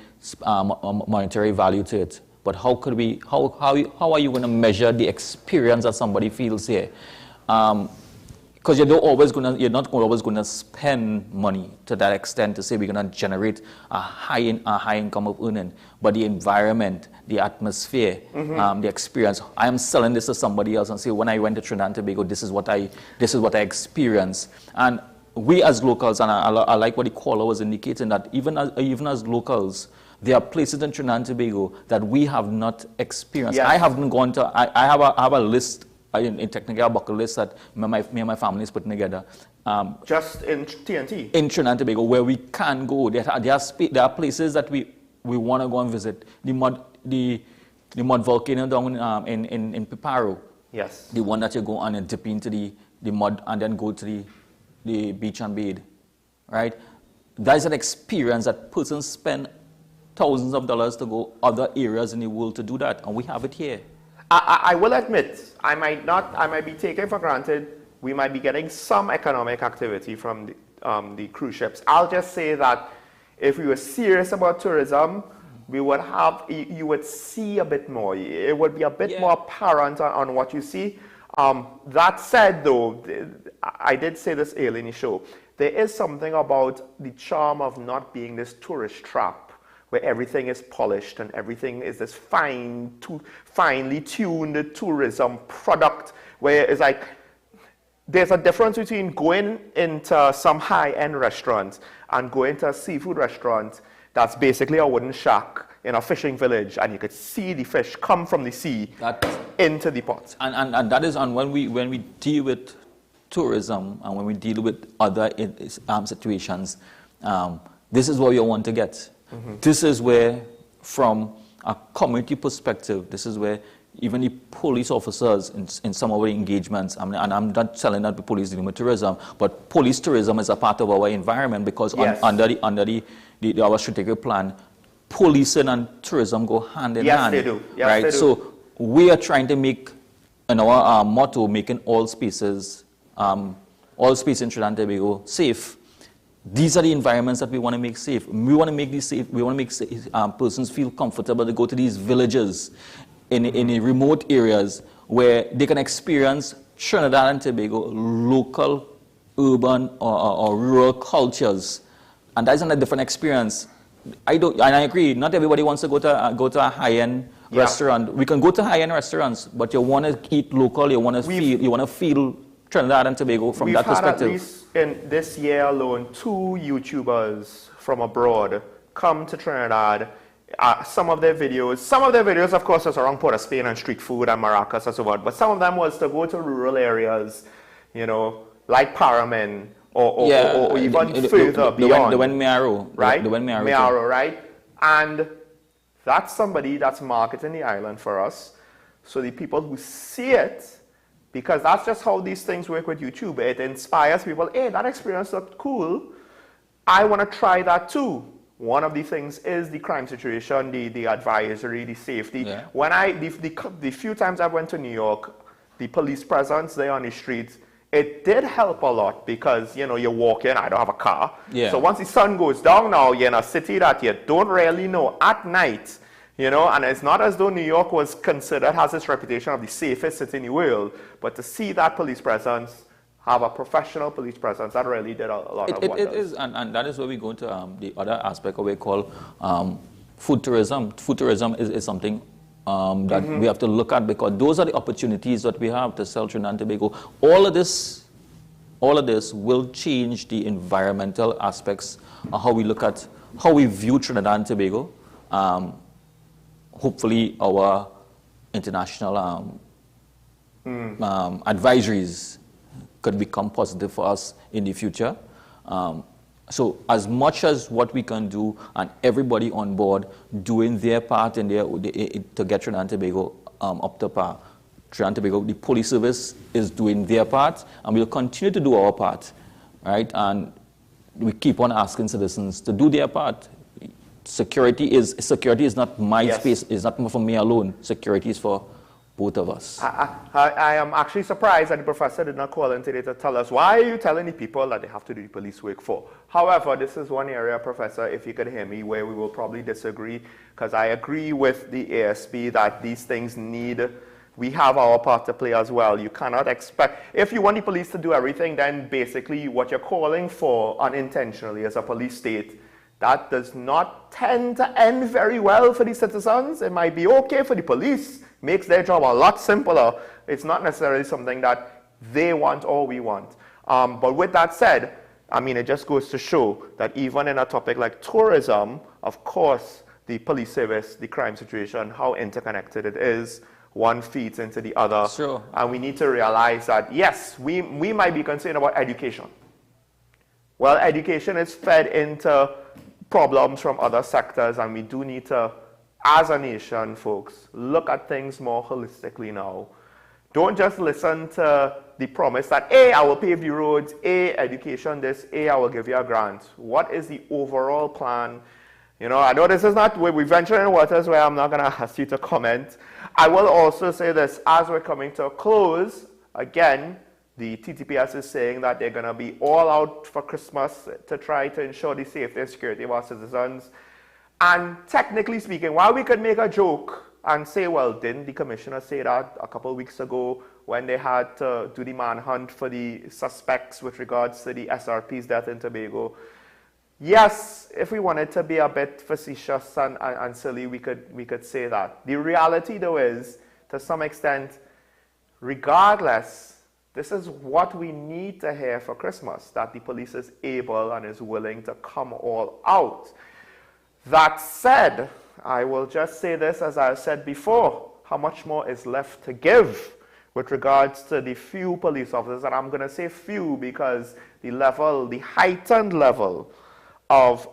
value to it, but how are you going to measure the experience that somebody feels here? Because you're not always going to spend money to that extent to say we're going to generate a high income of earning, but the environment, the atmosphere, the experience. I am selling this to somebody else and say, when I went to Trinidad and Tobago, this is what I experienced. And we as locals, and I like what the caller was indicating, that even as locals, there are places in Trinidad and Tobago that we have not experienced. Yes. I haven't gone to. I have a list. In technically a bucket list that me and my family is putting together. Just in TNT? In Trinidad and Tobago, where we can go. There are places that we want to go and visit. The mud volcano down in Piparo. Yes. The one that you go on and dip into the mud and then go to the beach and bathe. Right? That is an experience that persons spend thousands of dollars to go other areas in the world to do that, and we have it here. I will admit, I might be taking for granted, we might be getting some economic activity from the cruise ships. I'll just say that if we were serious about tourism, you would see a bit more. It would be a bit more apparent on what you see. That said though, I did say this earlier in the show, there is something about the charm of not being this tourist trap, where everything is polished and everything is this finely tuned tourism product, where it's like, there's a difference between going into some high-end restaurant and going to a seafood restaurant that's basically a wooden shack in a fishing village, and you could see the fish come from the sea into the pot. And that is, and when we deal with tourism and when we deal with other situations, this is where you want to get. This is where, from a community perspective, this is where even the police officers in some of our engagements, and I'm not telling that the police dealing with tourism, but police tourism is a part of our environment, because under our strategic plan, policing and tourism go hand in hand. Yes, they do. Yes, right? they do. So we are trying to make, in our motto, making all spaces in Trinidad and Tobago safe. These are the environments that we want to make safe. We want to make these safe. We want to make persons feel comfortable to go to these villages in the remote areas where they can experience Trinidad and Tobago local, urban, or rural cultures, and that's a different experience. I agree. Not everybody wants to go to a high-end restaurant. We can go to high-end restaurants, but you want to eat local. You want to feel Trinidad and Tobago from that perspective. We've had, at least in this year alone, 2 YouTubers from abroad come to Trinidad. Some of their videos, of course, was around Port of Spain and street food and maracas and so on. But some of them was to go to rural areas, like Paramin or even further beyond. The Mearo, right? The Mearo, Mearo, right? And that's somebody that's marketing the island for us. So the people who see it, because that's just how these things work with YouTube. It inspires people, hey, that experience looked cool. I want to try that too. One of the things is the crime situation, the advisory, the safety. Yeah. When the few times I went to New York, the police presence there on the streets, it did help a lot, because, you walk in, I don't have a car. Yeah. So once the sun goes down now, you're in a city that you don't really know at night. And it's not as though New York has this reputation of the safest city in the world, but to see that police presence, have a professional police presence, that really did a lot of wonders. It is, and that is where we go to the other aspect of what we call food tourism. Food tourism is something that we have to look at, because those are the opportunities that we have to sell Trinidad and Tobago. All of this will change the environmental aspects of how we look at, how we view Trinidad and Tobago. Hopefully our international advisories could become positive for us in the future. So as much as what we can do, and everybody on board doing their part in to get Trinidad and Tobago up to par. Trinidad and Tobago, the police service is doing their part, and we'll continue to do our part, right? And we keep on asking citizens to do their part. Security is not my space, it's not for me alone. Security is for both of us. I am actually surprised that the professor did not call in today to tell us, why are you telling the people that they have to do the police work for? However, this is one area, Professor, if you could hear me, where we will probably disagree, because I agree with the ASP that these things we have our part to play as well. You cannot expect, if you want the police to do everything, then basically what you're calling for unintentionally as a police state, that does not tend to end very well for the citizens. It might be okay for the police, makes their job a lot simpler. It's not necessarily something that they want or we want. But with that said, I mean, it just goes to show that even in a topic like tourism, of course, the police service, the crime situation, how interconnected it is, one feeds into the other. Sure. And we need to realize that, yes, we might be concerned about education. Well, education is fed into problems from other sectors, and we do need to, as a nation, folks, look at things more holistically now. Don't just listen to the promise that, A, I will pave the roads, A, education this, A, I will give you a grant. What is the overall plan? You know, I know this is not, we venture in waters where I'm not going to ask you to comment. I will also say this, as we're coming to a close, again, the TTPS is saying that they're going to be all out for Christmas to try to ensure the safety and security of our citizens. And technically speaking, while we could make a joke and say, well, didn't the commissioner say that a couple of weeks ago when they had to do the manhunt for the suspects with regards to the SRP's death in Tobago? Yes, if we wanted to be a bit facetious and silly, we could say that. The reality, though, is, to some extent, regardless, this is what we need to hear for Christmas, that the police is able and is willing to come all out. That said, I will just say this, as I said before, how much more is left to give with regards to the few police officers, and I'm going to say few because the heightened level of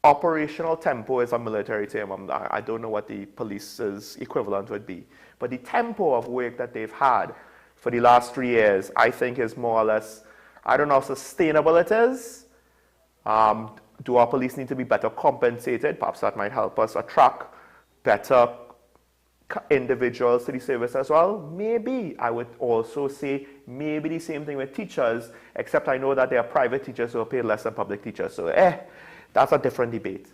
operational tempo is a military term. I don't know what the police's equivalent would be, but the tempo of work that they've had for the last 3 years, I think is more or less, I don't know how sustainable it is. Do our police need to be better compensated? Perhaps that might help us attract better individuals to the service as well. Maybe. I would also say maybe the same thing with teachers, except I know that there are private teachers who are paid less than public teachers. So that's a different debate.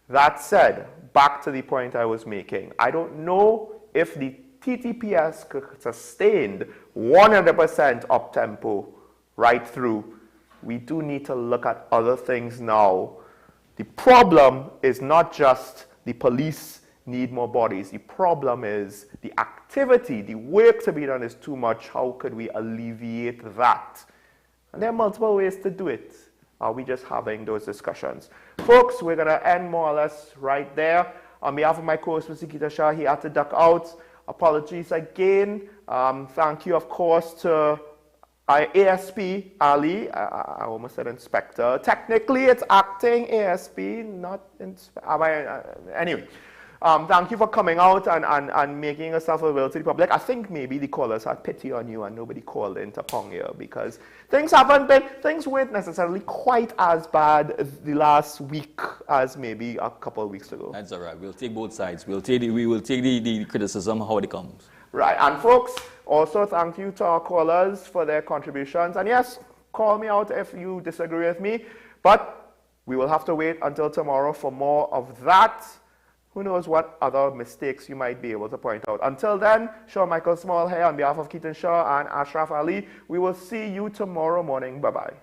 That said, back to the point I was making. I don't know if the TTPS could sustain 100% up-tempo right through. We do need to look at other things now. The problem is not just the police need more bodies. The problem is the activity, the work to be done is too much. How could we alleviate that? And there are multiple ways to do it. Are we just having those discussions? Folks, we're going to end more or less right there. On behalf of my co-host, Mr. Keita Shah, he had to duck out. Apologies again. Thank you, of course, to ASP Ali. I almost said inspector. Technically, it's acting ASP, not inspector. Anyway, thank you for coming out and making yourself available to the public. I think maybe the callers had pity on you and nobody called in to Pong here because things weren't necessarily quite as bad the last week as maybe a couple of weeks ago. That's all right. We'll take both sides. We will take the criticism how it comes. Right. And folks, also thank you to our callers for their contributions. And yes, call me out if you disagree with me. But we will have to wait until tomorrow for more of that. Who knows what other mistakes you might be able to point out. Until then, Sean Michael Small here on behalf of Keaton Shaw and Ashraf Ali. We will see you tomorrow morning. Bye-bye.